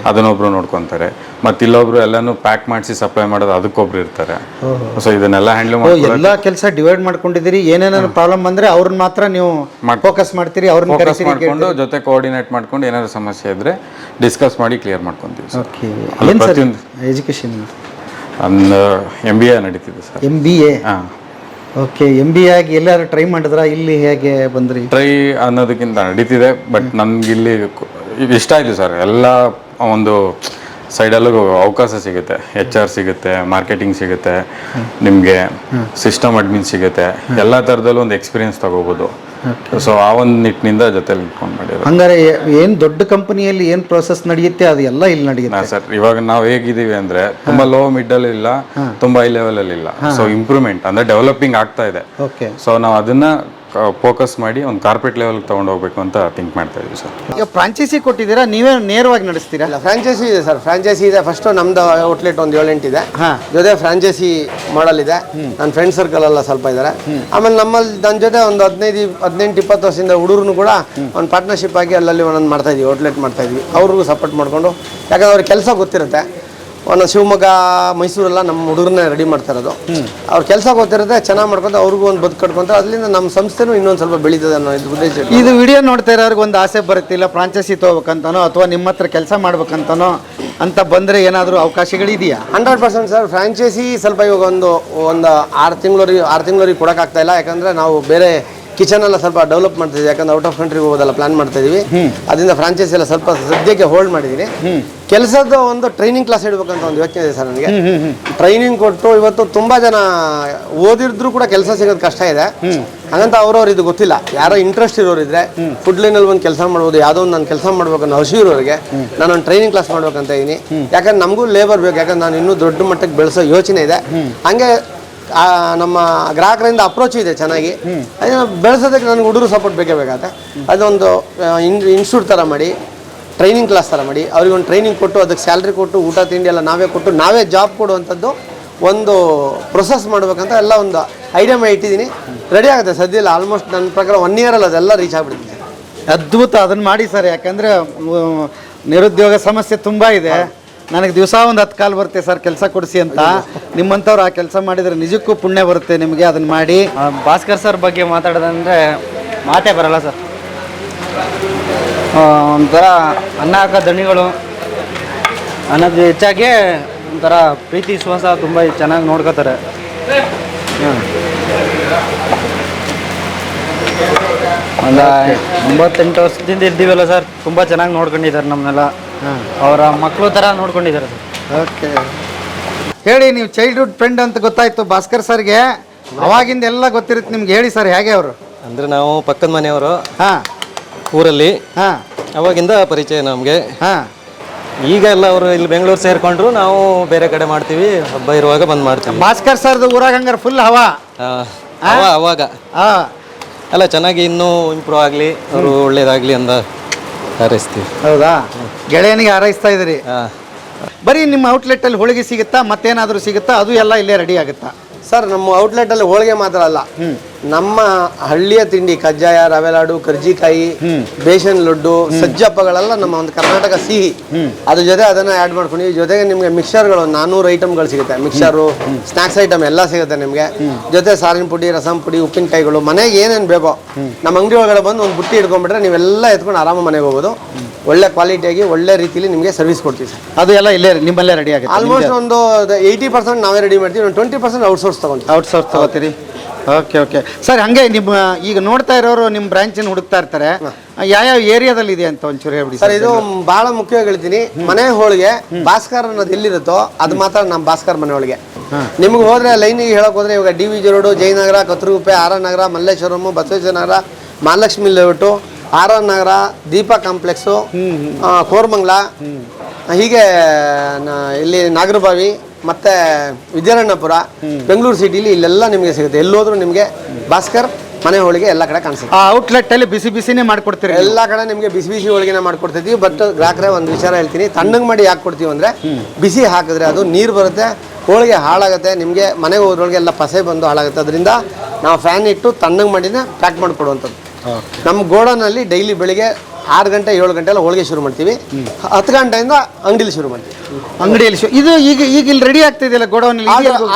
ಅದನ್ನೊಬ್ರು ನೋಡ್ಕೊತಾರೆ. ಮತ್ತು ಇಲ್ಲೊಬ್ರು ಎಲ್ಲನೂ ಪ್ಯಾಕ್ ಮಾಡಿಸಿ ಸಪ್ಲೈ ಮಾಡೋದು, ಅದಕ್ಕೊಬ್ರು ಇರ್ತಾರೆ. ಸೊ ಇದನ್ನೆಲ್ಲ ಹ್ಯಾಂಡಲ್ ಮಾಡಿ ಎಲ್ಲ ಕೆಲಸ ಡಿವೈಡ್ ಮಾಡ್ಕೊಂಡಿದ್ದೀರಿ. ಏನೇನಾದ್ರು ಪ್ರಾಬ್ಲಮ್ ಬಂದರೆ ಅವ್ರನ್ನ ಮಾತ್ರ ನೀವು ಫೋಕಸ್ ಮಾಡ್ತೀರಿ, ಅವ್ರನ್ನ ಫೋಕಸ್ ಮಾಡಿಕೊಂಡು ಜೊತೆ ಕೋಆರ್ಡಿನೇಟ್ ಮಾಡ್ಕೊಂಡು ಏನಾದ್ರು ಸಮಸ್ಯೆ ಇದ್ದರೆ ಡಿಸ್ಕಸ್ ಮಾಡಿ ಕ್ಲಿಯರ್ ಮಾಡ್ಕೊತೀವಿ. ಪ್ರತಿಯೊಂದು ಎಜುಕೇಷನ್ ಒಂದು MBA ನಡೀತಿದೆ ಸರ್. MBA. ಓಕೆ, MBA ಆಗಿ ಎಲ್ಲಾರು ಟ್ರೈ ಮಾಡಿದ್ರಾ? ಇಲ್ಲಿ ಹೇಗೆ ಬಂದ್ರಿ? ಟ್ರೈ ಅನ್ನೋದಕ್ಕಿಂತ ನಡೀತಿದೆ. ಬಟ್ ನಮ್ಗಿಲ್ಲಿ ಇಷ್ಟ ಆಯಿತು ಸರ್. ಎಲ್ಲ ಒಂದು ಸೈಡಲ್ಲೂ ಅವಕಾಶ ಸಿಗುತ್ತೆ. HR ಸಿಗುತ್ತೆ, ಮಾರ್ಕೆಟಿಂಗ್ ಸಿಗುತ್ತೆ, ನಿಮಗೆ ಸಿಸ್ಟಮ್ ಅಡ್ಮಿನ್ ಸಿಗುತ್ತೆ, ಎಲ್ಲ ಥರದಲ್ಲೂ ಒಂದು ಎಕ್ಸ್ಪೀರಿಯನ್ಸ್ ತಗೋಬೋದು. ಸೊ ಆ ಒಂದು ನಿಟ್ಟಿನಿಂದ ಜೊತೆಲಿ ಇಟ್ಕೊಂಡು ಮಾಡಿರೋದು. ಹಂಗಾರೆ ಏನು ದೊಡ್ಡ ಕಂಪನಿಯಲ್ಲಿ ಏನು ಪ್ರೋಸೆಸ್ ನಡೆಯುತ್ತೆ ಅದು ಎಲ್ಲ ಇಲ್ಲಿ ನಡೆಯುತ್ತೆ ಸರ್. ಇವಾಗ ನಾವು ಹೇಗಿದ್ದೀವಿ ಅಂದರೆ ತುಂಬ ಲೋ ಮಿಡ್ಡಲ್ಲಿ ಇಲ್ಲ, ತುಂಬ ಹೈ ಲೆವೆಲಲ್ಲಿ ಇಲ್ಲ. ಸೊ ಇಂಪ್ರೂವ್ಮೆಂಟ್ ಅಂದರೆ ಡೆವಲಪಿಂಗ್ ಆಗ್ತಾ ಇದೆ. ಓಕೆ. ಸೊ ನಾವು ಅದನ್ನು ಫೋಕಸ್ ಮಾಡಿ ಒಂದು ಕಾರ್ಪೊರೇಟ್ ಲೆವೆಲ್ಗೆ ತೊಗೊಂಡು ಹೋಗ್ಬೇಕು ಅಂತ ಥಿಂಕ್ ಮಾಡ್ತಾ ಇದ್ದೀವಿ ಸರ್. ಈಗ ಫ್ರಾಂಚೈಸಿ ಕೊಟ್ಟಿದ್ದೀರಾ, ನೀವೇ ನೇರವಾಗಿ ನಡೆಸ್ತೀರಾ? ಇಲ್ಲ, ಫ್ರಾಂಚೈಸಿ ಇದೆ ಸರ್. ಫ್ರಾಂಚೈಸಿ ಇದೆ. ಫಸ್ಟ್ ನಮ್ದು ಔಟ್ಲೆಟ್ ಒಂದು 7-8 ಇದೆ. ಜೊತೆ ಫ್ರಾಂಚೈಸಿ ಮಾಡಲ್ ಇದೆ. ನನ್ನ ಫ್ರೆಂಡ್ ಸರ್ಕಲ್ ಎಲ್ಲ ಸ್ವಲ್ಪ ಇದ್ದಾರೆ. ಆಮೇಲೆ ನನ್ನ ಜೊತೆ ಒಂದು 18-20 ವರ್ಷದಿಂದ ಹುಡುಗರು ಕೂಡ ಒಂದು ಪಾರ್ಟ್ನರ್ಶಿಪ್ ಆಗಿ ಅಲ್ಲಲ್ಲಿ ಒಂದೊಂದು ಮಾಡ್ತಾ ಇದೀವಿ, ಔಟ್ಲೆಟ್ ಮಾಡ್ತಾ ಇದೀವಿ. ಅವ್ರಿಗೂ ಸಪೋರ್ಟ್ ಮಾಡ್ಕೊಂಡು, ಯಾಕಂದ್ರೆ ಅವ್ರಿಗೆ ಕೆಲಸ ಗೊತ್ತಿರುತ್ತೆ. ಒಂದು ಶಿವಮೊಗ್ಗ, ಮೈಸೂರೆಲ್ಲ ನಮ್ಮ ಹುಡುಗರನ್ನ ರೆಡಿ ಮಾಡ್ತಾ ಇರೋದು. ಅವ್ರ ಕೆಲಸ ಗೊತ್ತಿರುತ್ತೆ, ಚೆನ್ನಾಗಿ ಮಾಡ್ಕೊಂಡು ಅವ್ರಿಗೂ ಒಂದು ಬದುಕು ಕಟ್ಕೊಂತಾರೆ. ಅದರಿಂದ ನಮ್ಮ ಸಂಸ್ಥೆನೂ ಇನ್ನೊಂದು ಸ್ವಲ್ಪ ಬೆಳೀತದೆ ಅನ್ನೋ ಉದ್ದೇಶ. ಇದು ವಿಡಿಯೋ ನೋಡ್ತಾ ಇರೋರ್ಗೆ ಒಂದು ಆಸೆ ಬರುತ್ತಿಲ್ಲ, ಫ್ರಾಂಚೈಸಿ ತೊಗೋಬೇಕಂತನೋ ಅಥವಾ ನಿಮ್ಮ ಹತ್ರ ಕೆಲಸ ಮಾಡ್ಬೇಕಂತನೋ ಅಂತ ಬಂದರೆ ಏನಾದರೂ ಅವಕಾಶಗಳಿದೆಯಾ? 100% ಸರ್. ಫ್ರಾಂಚೈಸಿ ಸ್ವಲ್ಪ ಇವಾಗ ಒಂದು 6 ತಿಂಗಳವರೆಗೆ ಕೊಡೋಕ್ಕಾಗ್ತಾ ಇಲ್ಲ. ಯಾಕಂದರೆ ನಾವು ಬೇರೆ ಕಿಚನ್ ಎಲ್ಲ ಸ್ವಲ್ಪ ಡೆವಲಪ್ ಮಾಡ್ತಿದ್ದೀವಿ. ಯಾಕಂದ್ರೆ ಔಟ್ ಆಫ್ ಕಂಟ್ರಿಗೆ ಹೋಗೋದೆಲ್ಲ ಪ್ಲಾನ್ ಮಾಡ್ತಾ ಇದೀವಿ. ಅದರಿಂದ ಫ್ರಾಂಚೈಸಿ ಎಲ್ಲ ಸ್ವಲ್ಪ ಸದ್ಯಕ್ಕೆ ಹೋಲ್ಡ್ ಮಾಡಿದ್ದೀನಿ. ಕೆಲಸದ ಒಂದು ಟ್ರೈನಿಂಗ್ ಕ್ಲಾಸ್ ಇಡಬೇಕಂತ ಒಂದು ಯೋಚನೆ ಇದೆ ಸರ್ ನನಗೆ. ಟ್ರೈನಿಂಗ್ ಕೊಟ್ಟು ಇವತ್ತು ತುಂಬ ಜನ ಓದಿದ್ರು ಕೂಡ ಕೆಲಸ ಸಿಗೋದು ಕಷ್ಟ ಇದೆ. ಹಾಗಂತ ಅವ್ರವ್ರು ಇದು ಗೊತ್ತಿಲ್ಲ. ಯಾರೋ ಇಂಟ್ರೆಸ್ಟ್ ಇರೋರಿದ್ರೆ ಫುಡ್ ಲೈನಲ್ಲಿ ಒಂದು ಕೆಲಸ ಮಾಡ್ಬೋದು, ಯಾವುದೋ ಒಂದು ನಾನು ಕೆಲಸ ಮಾಡ್ಬೇಕನ್ನೋ ಹಸಿ ಇರೋರಿಗೆ ನಾನೊಂದು ಟ್ರೈನಿಂಗ್ ಕ್ಲಾಸ್ ಮಾಡ್ಬೇಕಂತ ಇದ್ದೀನಿ. ಯಾಕಂದ್ರೆ ನಮಗೂ ಲೇಬರ್ ಬೇಕು. ಯಾಕಂದ್ರೆ ನಾನು ಇನ್ನೂ ದೊಡ್ಡ ಮಟ್ಟಕ್ಕೆ ಬೆಳೆಸೋ ಯೋಚನೆ ಇದೆ. ಹಂಗೆ ನಮ್ಮ ಗ್ರಾಹಕರಿಂದ ಅಪ್ರೋಚ್ ಇದೆ ಚೆನ್ನಾಗಿ. ಅದನ್ನು ಬೆಳೆಸೋದಕ್ಕೆ ನನಗೆ ಹುಡುಗರು ಸಪೋರ್ಟ್ ಬೇಕೇ ಬೇಕಾಗುತ್ತೆ. ಅದೊಂದು ಇನ್ಸ್ಟಿಟ್ಯೂಟ್ ಥರ ಮಾಡಿ, ಟ್ರೈನಿಂಗ್ ಕ್ಲಾಸ್ ಥರ ಮಾಡಿ, ಅವ್ರಿಗೆ ಒಂದು ಟ್ರೈನಿಂಗ್ ಕೊಟ್ಟು ಅದಕ್ಕೆ ಸ್ಯಾಲ್ರಿ ಕೊಟ್ಟು ಊಟ ತಿಂಡಿ ಎಲ್ಲ ನಾವೇ ಕೊಟ್ಟು ನಾವೇ ಜಾಬ್ ಕೊಡುವಂಥದ್ದು ಒಂದು ಪ್ರೊಸೆಸ್ ಮಾಡ್ಬೇಕಂತ ಎಲ್ಲ ಒಂದು ಐಡಿಯಾ ಮಾಡಿ ಇಟ್ಟಿದ್ದೀನಿ. ರೆಡಿ ಆಗುತ್ತೆ ಸದ್ಯ. ಆಲ್ಮೋಸ್ಟ್ ನನ್ನ ಪ್ರಕಾರ 1 ಇಯರಲ್ಲಿ ಅದೆಲ್ಲ ರೀಚ್ ಆಗಿಬಿಡ್ತೀನಿ. ಅದ್ಭುತ, ಅದನ್ನು ಮಾಡಿ ಸರ್. ಯಾಕಂದರೆ ನಿರುದ್ಯೋಗ ಸಮಸ್ಯೆ ತುಂಬ ಇದೆ. ನನಗೆ ದಿವಸ ಒಂದು 10 ಕಾಲ್ ಬರುತ್ತೆ ಸರ್ ಕೆಲಸ ಕೊಡಿಸಿ ಅಂತ. ನಿಮ್ಮಂಥವ್ರು ಆ ಕೆಲಸ ಮಾಡಿದರೆ ನಿಜಕ್ಕೂ ಪುಣ್ಯ ಬರುತ್ತೆ ನಿಮಗೆ. ಅದನ್ನು ಮಾಡಿ. ಭಾಸ್ಕರ್ ಸರ್ ಬಗ್ಗೆ ಮಾತಾಡೋದಂದರೆ ಮಾತೇ ಬರಲ್ಲ ಸರ್. ಒಂಥರ ಅನ್ನ ಹಾಕೋ ದಣಿಗಳು ಅನ್ನೋದು ಹೆಚ್ಚಾಗಿ ಒಂಥರ ಪ್ರೀತಿ ವಿಶ್ವಾಸ ತುಂಬ ಚೆನ್ನಾಗಿ ನೋಡ್ಕೋತಾರೆ. ಒಂದು 98 ವರ್ಷದಿಂದ ಇದ್ದೀವಲ್ಲ ಸರ್, ತುಂಬ ಚೆನ್ನಾಗಿ ನೋಡ್ಕೊಂಡಿದ್ದಾರೆ ನಮ್ಮನ್ನೆಲ್ಲ. ಅವರ ಮಕ್ಕಳು ಥರ ನೋಡ್ಕೊಂಡಿದ್ದಾರೆ ಸರ್. ಓಕೆ, ಹೇಳಿ. ನೀವು ಚೈಲ್ಡ್ಹುಡ್ ಫ್ರೆಂಡ್ ಅಂತ ಗೊತ್ತಾಯ್ತು ಭಾಸ್ಕರ್ ಸರ್ಗೆ. ಅವಾಗಿಂದ ಎಲ್ಲ ಗೊತ್ತಿರುತ್ತೆ ನಿಮ್ಗೆ. ಹೇಳಿ ಸರ್, ಹೇಗೆ ಅವರು? ಅಂದರೆ ನಾವು ಪಕ್ಕದ ಮನೆಯವರು ಊರಲ್ಲಿ. ಅವಾಗಿಂದ ಪರಿಚಯ ನಮಗೆ. ಈಗ ಎಲ್ಲ ಅವರು ಇಲ್ಲಿ ಬೆಂಗಳೂರು ಸೇರಿಕೊಂಡ್ರು, ನಾವು ಬೇರೆ ಕಡೆ ಮಾಡ್ತೀವಿ. ಹಬ್ಬ ಇರುವಾಗ ಬಂದು ಮಾಡ್ತೀವಿ. ಭಾಸ್ಕರ್ ಸರ್ದು ಊರಾಗ ಹಂಗಾರೆ ಫುಲ್ ಹವಾ. ಅವಾಗ ಎಲ್ಲ ಚೆನ್ನಾಗಿ ಇನ್ನೂ ಇಂಪ್ರೂವ್ ಆಗಲಿ, ಅವರು ಒಳ್ಳೇದಾಗಲಿ ಅಂತ ಹಾರೈಸ್ತೀವಿ. ಹೌದಾ? ಗೆಳೆಯನಿಗೆ ಹಾರೈಸ್ತಾ ಇದ್ದೀರಿ. ಬರೀ ನಿಮ್ಮ ಔಟ್ಲೆಟ್ಟಲ್ಲಿ ಹೋಳಿಗೆ ಸಿಗುತ್ತಾ, ಮತ್ತೇನಾದರೂ ಸಿಗುತ್ತಾ? ಅದು ಎಲ್ಲ ಇಲ್ಲೇ ರೆಡಿ ಆಗುತ್ತಾ ಸರ್? ನಮ್ಮ ಔಟ್ಲೆಟಲ್ಲಿ ಹೋಳಿಗೆ ಮಾತ್ರ ಅಲ್ಲ, ನಮ್ಮ ಹಳ್ಳಿಯ ತಿಂಡಿ ಕಜ್ಜಾಯ, ರವೆ ಲಾಡು, ಕರ್ಜಿಕಾಯಿ, ಬೇಸನ್ ಲಡ್ಡು, ಸಜ್ಜಪ್ಪಗಳೆಲ್ಲ ನಮ್ಮ ಒಂದು ಕರ್ನಾಟಕ ಸಿಹಿ. ಅದ್ರ ಜೊತೆ ಅದನ್ನು ಆ್ಯಡ್ ಮಾಡ್ಕೊಂಡಿವಿ. ಜೊತೆಗೆ ನಿಮಗೆ ಮಿಕ್ಸರ್ಗಳು 400 ಐಟಮ್ಗಳು ಸಿಗುತ್ತೆ. ಮಿಕ್ಸರು, ಸ್ನ್ಯಾಕ್ಸ್ ಐಟಮ್ ಎಲ್ಲ ಸಿಗುತ್ತೆ ನಿಮಗೆ. ಜೊತೆ ಸಾರಿನ ಪುಡಿ, ರಸಂ ಪುಡಿ, ಉಪ್ಪಿನಕಾಯಿಗಳು, ಮನೆಗೆ ಏನೇನು ಬೇಕೋ ನಮ್ಮ ಅಂಗಡಿ ಒಳಗಡೆ ಬಂದು ಒಂದು ಬುಟ್ಟಿ ಇಟ್ಕೊಂಡ್ಬಿಟ್ರೆ ನೀವೆಲ್ಲ ಎತ್ಕೊಂಡು ಆರಾಮ ಮನೆಗೆ ಹೋಗೋದು. ಒಳ್ಳೆ ಕ್ವಾಲಿಟಿಯಾಗಿ ಒಳ್ಳೆ ರೀತಿಯಲ್ಲಿ ನಿಮಗೆ ಸರ್ವಿಸ್ ಕೊಡ್ತೀವಿ ಸರ್. ಅದು ಎಲ್ಲ ಇಲ್ಲೇ ನಿಮ್ಮಲ್ಲೇ ರೆಡಿ ಆಗುತ್ತೆ. ಆಲ್ಮೋಸ್ಟ್ ಒಂದು 80% ನಾವೇ ರೆಡಿ ಮಾಡ್ತೀವಿ. ಒಂದು 20% ಔಟ್ಸೋರ್ಸ್ ತಗೋತೀರಿ. Okay okay sir. ಹಾಗೆ ನಿಮ್ಮ ಈಗ ನೋಡ್ತಾ ಇರೋರು ನಿಮ್ಮ ಬ್ರಾಂಚಿನ ಹುಡುಕ್ತಾ ಇರ್ತಾರೆ. ಯಾವ ಏರಿಯಾದಲ್ಲಿ ಇದೆ ಅಂತ ಒಂಚೂರು ಹೇಳ್ಬಿಡಿ ಸರ್. ಇದು ಬಹಳ ಮುಖ್ಯವಾಗಿ ಹೇಳ್ತೀನಿ. ಮನೆ ಹೋಳಿಗೆ ಭಾಸ್ಕರ್ ಅನ್ನೋದು ಎಲ್ಲಿರುತ್ತೋ ಅದು ಮಾತ್ರ ನಮ್ಮ ಭಾಸ್ಕರ್ ಮನೆ ಹೋಳಿಗೆ. ನಿಮ್ಗೆ ಹೋದ್ರೆ ಲೈನಿಗೆ ಹೇಳಕ್ ಹೋದ್ರೆ ಇವಾಗ DVG road, Jayanagar, Katriguppe, R R Nagar, Malleshwaram, Basaveshwara Nagar, Mahalakshmi layout, R R Nagar, Deepa complex, Koramangala, ಹೀಗೆ ಇಲ್ಲಿ ನಾಗರಬಾವಿ ಮತ್ತು ವಿದ್ಯಾರಣ್ಯಪುರ, ಬೆಂಗಳೂರು ಸಿಟಿಲಿ ಇಲ್ಲೆಲ್ಲ ನಿಮಗೆ ಸಿಗುತ್ತೆ. ಎಲ್ಲೋದ್ರೂ ನಿಮಗೆ ಭಾಸ್ಕರ್ ಮನೆ ಹೋಳಿಗೆ ಎಲ್ಲ ಕಡೆ ಕಾಣಿಸುತ್ತೆ. ಔಟ್ಲೆಟ್ಟಲ್ಲಿ ಬಿಸಿ ಬಿಸಿನೇ ಮಾಡ್ಕೊಡ್ತೀರಿ? ಎಲ್ಲ ಕಡೆ ನಿಮಗೆ ಬಿಸಿ ಬಿಸಿ ಹೋಳಿಗೆನ ಮಾಡ್ಕೊಡ್ತಿದ್ವಿ. ಬಟ್ ಗ್ರಾಹಕರೇ ಒಂದು ವಿಚಾರ ಹೇಳ್ತೀನಿ, ತಣ್ಣಗೆ ಮಾಡಿ ಯಾಕೆ ಕೊಡ್ತೀವಿ ಅಂದರೆ ಬಿಸಿ ಹಾಕಿದ್ರೆ ಅದು ನೀರು ಬರುತ್ತೆ, ಹೋಳಿಗೆ ಹಾಳಾಗುತ್ತೆ. ನಿಮಗೆ ಮನೆಗೆ ಹೋದ್ರೊಳಗೆ ಎಲ್ಲ ಪಸೆ ಬಂದು ಹಾಳಾಗುತ್ತೆ. ಅದರಿಂದ ನಾವು ಫ್ಯಾನ್ ಇಟ್ಟು ತಣ್ಣಗೆ ಮಾಡಿನೇ ಪ್ಯಾಕ್ ಮಾಡಿಕೊಡುವಂಥದ್ದು. ನಮ್ಮ ಗೋಡನಲ್ಲಿ ಡೈಲಿ ಬೆಳಿಗ್ಗೆ 6 ಗಂಟೆ 7 ಗಂಟೆ ಎಲ್ಲ ಹೋಳಿಗೆ ಶುರು ಮಾಡ್ತೀವಿ. 10 ಗಂಟೆಯಿಂದ ಅಂಗಡಿಲಿ ಶುರು ಮಾಡ್ತೀವಿ. ಅಂಗಡಿಯಲ್ಲಿ ಇದು ಈಗ ಇಲ್ಲಿ ರೆಡಿ ಆಗ್ತಿದೆಯಲ್ಲ ಗೋಡೌನಲ್ಲಿ?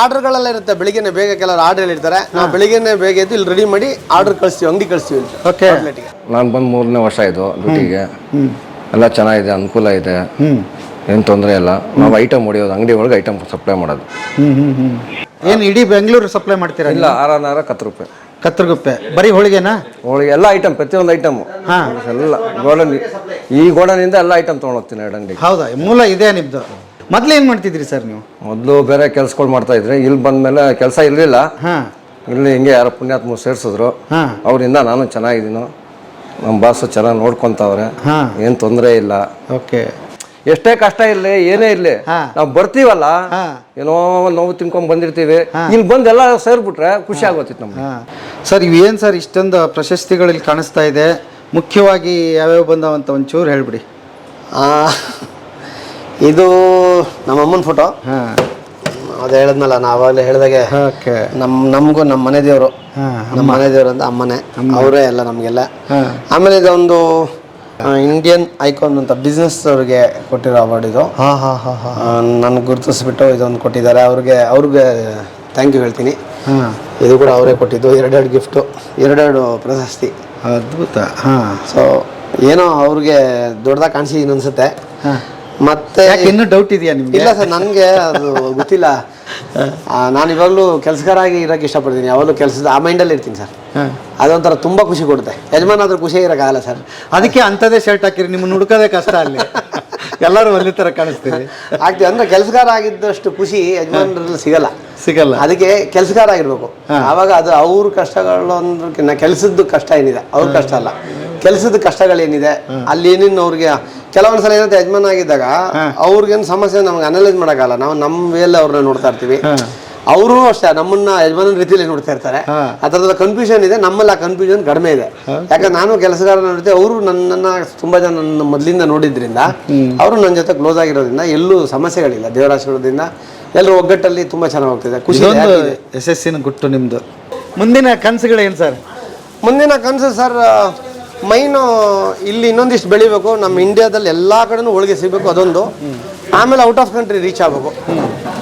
ಆರ್ಡರ್ಗಳೆಲ್ಲ ಇರುತ್ತೆ. ಬೆಳಿಗ್ಗೆನೆ ಬೇಗ ಕೆಲವರು ಆರ್ಡರ್ ಇರ್ತಾರೆ. ನಾವು ಬೆಳಿಗ್ಗೆನೆ ಬೇಗ ಎದ್ದು ಇಲ್ಲಿ ರೆಡಿ ಮಾಡಿ ಆರ್ಡರ್ ಕಳಿಸ್ತೀವಿ, ಅಂಗಡಿ ಕಳಿಸ್ತೀವಿ. ಓಕೆ. ನಾನು ಬಂದು 3ನೇ ವರ್ಷ ಇದು ಡ್ಯೂಟಿಗೆ. ಎಲ್ಲ ಚೆನ್ನಾಗಿದೆ, ಅನುಕೂಲ ಇದೆ, ಏನು ತೊಂದರೆ ಇಲ್ಲ. ನಾವು ಐಟಮ್ ಹೊಡಿಯೋದು, ಅಂಗಡಿ ಒಳಗೆ ಐಟಮ್ ಸಪ್ಲೈ ಮಾಡೋದು. ಏನು ಇಡೀ ಬೆಂಗಳೂರು ಸಪ್ಲೈ ಮಾಡ್ತೀರಾ? ಇಲ್ಲ, ಆರನಾರ ಕತ್ರಗುಪ್ಪೆ. ಕತ್ರಗುಪ್ಪೆ ಬರೀ ಹೋಳಿಗೆನಾ? ಹೋಳಿಗೆ ಎಲ್ಲ ಐಟಮ್, ಪ್ರತಿಯೊಂದು ಐಟಮ್ ಎಲ್ಲ ಗೋಡನ್. ಈ ಗೋಡನಿಂದ ಎಲ್ಲ ಐಟಮ್ ತೊಗೊಂಡೋಗ್ತೀನಿ 2 ಅಂಗಡಿ. ಹೌದಾ? ಮೂಲ ಇದೆ ನಿಮ್ಮದು. ಮೊದಲು ಏನು ಮಾಡ್ತಿದ್ರಿ ಸರ್ ನೀವು? ಮೊದಲು ಬೇರೆ ಕೆಲ್ಸಗಳು ಮಾಡ್ತಾ ಇದ್ರಿ. ಇಲ್ಲಿ ಬಂದಮೇಲೆ ಕೆಲಸ ಇರಲಿಲ್ಲ. ಇಲ್ಲಿ ಹಿಂಗೆ ಯಾರೋ ಪುಣ್ಯಾತ್ಮ ಸೇರಿಸಿದ್ರು. ಅವರಿಂದ ನಾನು ಚೆನ್ನಾಗಿದ್ದೀನಿ. ನಮ್ಮ ಬಾಸು ಚೆನ್ನಾಗಿ ನೋಡ್ಕೊತಾವ್ರೆ, ಏನು ತೊಂದರೆ ಇಲ್ಲ. ಓಕೆ. ಎಷ್ಟೇ ಕಷ್ಟ ಇರಲಿ ಏನೇ ಇರಲಿ ನಾವು ಬರ್ತೀವಲ್ಲ ಏನೋ ನೋವು ತಿನ್ಕೊಂಡ್ ಬಂದಿರ್ತೀವಿ ಇಲ್ಲಿ ಬಂದು ಎಲ್ಲ ಸೇರ್ಬಿಟ್ರೆ ಖುಷಿ ಆಗೋತಿತ್ತು ನಮ್ಗೆ. ಸರ್ ಇವೇನು ಸರ್ ಇಷ್ಟೊಂದು ಪ್ರಶಸ್ತಿಗಳಲ್ಲಿ ಕಾಣಿಸ್ತಾ ಇದೆ, ಮುಖ್ಯವಾಗಿ ಯಾವ್ಯಾವ ಬಂದವಂತ ಒಂಚೂರು ಹೇಳ್ಬಿಡಿ. ಇದು ನಮ್ಮ ಅಮ್ಮನ ಫೋಟೋ. ಅದು ಹೇಳಿದ್ನಲ್ಲ ನಾವಾಗಲೇ ಹೇಳಿದಾಗೆ ನಮಗೂ ನಮ್ಮ ಮನೆ ದೇವರು, ನಮ್ಮ ಮನೆ ದೇವರು ಅಂತ ಅಮ್ಮನೇ, ಅವರೇ ಎಲ್ಲ ನಮಗೆಲ್ಲ. ಆಮೇಲೆ ಇದೊಂದು ಇಂಡಿಯನ್ ಐಕಾನ್ ಅಂತ ಬಿಸ್ನೆಸ್ ಅವ್ರಿಗೆ ಕೊಟ್ಟಿರೋ ಅವಾರ್ಡ್ ಇದು. ನನಗೆ ಗುರುತಿಸ್ಬಿಟ್ಟು ಇದೊಂದು ಕೊಟ್ಟಿದ್ದಾರೆ. ಅವ್ರಿಗೆ ಥ್ಯಾಂಕ್ ಯು ಹೇಳ್ತೀನಿ. ಇದು ಕೂಡ ಅವರೇ ಕೊಟ್ಟಿದ್ದು. 2 ಗಿಫ್ಟು, 2 ಪ್ರಶಸ್ತಿ. ಅದ್ಭುತ. ಸೊ ಏನೋ ಅವ್ರಿಗೆ ದೊಡ್ಡದಾಗಿ ಕಾಣಿಸಿದೀನಿ ಅನ್ಸುತ್ತೆ. ಮತ್ತೆ ಇನ್ನೂ ಡೌಟ್ ಇದೆಯಾ ನಿಮ್ಗೆ? ಇಲ್ಲ ಸರ್, ನನಗೆ ಅದು ಗೊತ್ತಿಲ್ಲ. ನಾನು ಇವಾಗಲೂ ಕೆಲಸಗಾರ ಆಗಿ ಇರೋಕ್ಕೆ ಇಷ್ಟಪಡ್ತೀನಿ. ಯಾವಾಗಲೂ ಕೆಲಸದ ಆ ಮೈಂಡಲ್ಲಿ ಇರ್ತೀನಿ ಸರ್. ಅದೊಂಥರ ತುಂಬ ಖುಷಿ ಕೊಡುತ್ತೆ. ಯಜಮಾನ್ ಆದ್ರೂ ಖುಷಿ ಇರೋಕ್ಕಾಗಲ್ಲ ಸರ್. ಅದಕ್ಕೆ ಅಂಥದ್ದೇ ಶರ್ಟ್ ಹಾಕಿರಿ, ನಿಮ್ಮನ್ನು ಹುಡುಕೋದೇ ಕಷ್ಟ ಅಲ್ಲಿ. ಎಲ್ಲರೂ ಒಂದೇ ಥರ ಕಾಣಿಸ್ತೀರಿ. ಆಗ್ತೀವಿ ಅಂದರೆ ಕೆಲಸಗಾರ ಆಗಿದ್ದಷ್ಟು ಖುಷಿ ಯಜಮಾನ್ರಲ್ಲಿ ಸಿಗಲ್ಲ. ಅದಕ್ಕೆ ಕೆಲಸಗಾರ ಆಗಿರ್ಬೇಕು. ಆವಾಗ ಅದು ಅವ್ರ ಕಷ್ಟಗಳು ಅಂದ್ರಕ್ಕಿಂತ ಕೆಲಸದ್ದು ಕಷ್ಟ ಏನಿದೆ ಅವ್ರ ಕಷ್ಟ ಅಲ್ಲ, ಕೆಲಸದ ಕಷ್ಟಗಳೇನಿದೆ ಅಲ್ಲಿ ಏನೇನು ಅವ್ರಿಗೆ ಕೆಲವೊಂದ್ಸಲ ಏನಂತ ಯಜಮಾನ ಆಗಿದ್ದಾಗ ಅವ್ರಿಗೇನು ಸಮಸ್ಯೆ ನಮ್ಗೆ ಅನಲೈಸ್ ಮಾಡೋಕ್ಕಲ್ಲ. ನಾವು ನಮ್ಮ ವೇಲೆ ಅವ್ರನ್ನ ನೋಡ್ತಾ ಇರ್ತೀವಿ. ಅವರು ಅಷ್ಟೇ ನಮ್ಮನ್ನ ಯಜಮಾನ ರೀತಿಯಲ್ಲಿ ನೋಡ್ತಾ ಇರ್ತಾರೆ. ಆ ಥರದ ಕನ್ಫ್ಯೂಷನ್ ಇದೆ. ನಮ್ಮಲ್ಲಿ ಆ ಕನ್ಫ್ಯೂಷನ್ ಕಡಿಮೆ ಇದೆ. ಯಾಕಂದ್ರೆ ನಾನು ಕೆಲಸಗಾರನ ನೋಡ್ತೀವಿ, ಅವರು ನನ್ನನ್ನು ತುಂಬ ಜನ ನನ್ನ ಮೊದಲಿಂದ ನೋಡಿದ್ರಿಂದ, ಅವರು ನನ್ನ ಜೊತೆ ಕ್ಲೋಸ್ ಆಗಿರೋದ್ರಿಂದ ಎಲ್ಲೂ ಸಮಸ್ಯೆಗಳಿಲ್ಲ. ದೇವರ ಆಶೀರ್ವಾದದಿಂದ ಎಲ್ಲರೂ ಒಗ್ಗಟ್ಟಲ್ಲಿ ತುಂಬ ಚೆನ್ನಾಗಿ ಹೋಗ್ತಿದೆ. ಖುಷಿ. ಯಶಸ್ಸಿನ ಗುಟ್ಟು ನಿಮ್ಮದು. ಮುಂದಿನ ಕನಸುಗಳೇನು ಸರ್? ಮುಂದಿನ ಕನಸು ಸರ್, ಮೈನು ಇಲ್ಲಿ ಇನ್ನೊಂದಿಷ್ಟು ಬೆಳಿಬೇಕು. ನಮ್ಮ ಇಂಡಿಯಾದಲ್ಲಿ ಎಲ್ಲ ಕಡೆನೂ ಹೋಳಿಗೆ ಸಿಗಬೇಕು, ಅದೊಂದು. ಆಮೇಲೆ ಔಟ್ ಆಫ್ ಕಂಟ್ರಿ ರೀಚ್ ಆಗಬೇಕು.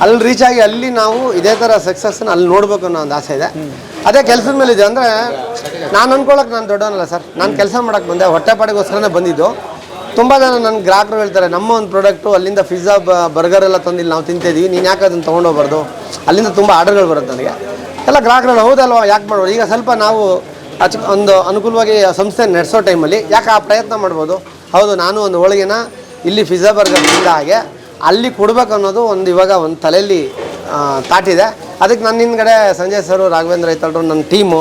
ಅಲ್ಲಿ ರೀಚ್ ಆಗಿ ಅಲ್ಲಿ ನಾವು ಇದೇ ಥರ ಸಕ್ಸಸ್ನ ಅಲ್ಲಿ ನೋಡಬೇಕು ಅನ್ನೋ ಒಂದು ಆಸೆ ಇದೆ. ಅದೇ ಕೆಲಸದ ಮೇಲೆ ಇದೆ. ಅಂದರೆ ನಾನು ಅನ್ಕೊಳ್ಳೋಕೆ ನಾನು ದೊಡ್ಡವನಲ್ಲ ಸರ್. ನಾನು ಕೆಲಸ ಮಾಡೋಕ್ಕೆ ಬಂದೆ, ಹೊಟ್ಟೆಪಾಡಿಗೋಸ್ಕರನೇ ಬಂದಿದ್ದು. ತುಂಬ ಜನ ನನ್ನ ಗ್ರಾಹಕರು ಹೇಳ್ತಾರೆ, ನಮ್ಮ ಒಂದು ಪ್ರಾಡಕ್ಟು ಅಲ್ಲಿಂದ ಪಿಜ್ಜಾ ಬರ್ಗರ್ ಎಲ್ಲ ತಂದಿಲ್ಲ ನಾವು ತಿಂತಿದ್ದೀವಿ, ನೀನು ಯಾಕೆ ಅದನ್ನು ತೊಗೊಂಡೋಗ್ಬಾರ್ದು. ಅಲ್ಲಿಂದ ತುಂಬ ಆರ್ಡರ್ಗಳು ಬರುತ್ತೆ ನನಗೆ. ಎಲ್ಲ ಗ್ರಾಹಕರು ಹೌದಲ್ವ, ಯಾಕೆ ಮಾಡ್ಬೋದು. ಈಗ ಸ್ವಲ್ಪ ನಾವು ಒಂದು ಅನುಕೂಲವಾಗಿ ಸಂಸ್ಥೆ ನಡೆಸೋ ಟೈಮಲ್ಲಿ ಯಾಕೆ ಆ ಪ್ರಯತ್ನ ಮಾಡ್ಬೋದು. ಹೌದು, ನಾನು ಒಂದು ಹೋಳಿಗೆನ ಇಲ್ಲಿ ಪಿಜ್ಜಾ ಬರ್ಗರ್ ತಿಂದ ಹಾಗೆ ಅಲ್ಲಿ ಕೊಡ್ಬೇಕು ಅನ್ನೋದು ಒಂದು ಇವಾಗ ಒಂದು ತಲೆಯಲ್ಲಿ ತಾಟಿದೆ. ಅದಕ್ಕೆ ನನ್ನ ಹಿಂದ್ಗಡೆ ಸಂಜಯ್ ಸರು, ರಾಘವೇಂದ್ರ ಐತಳ್ರು, ನನ್ನ ಟೀಮು,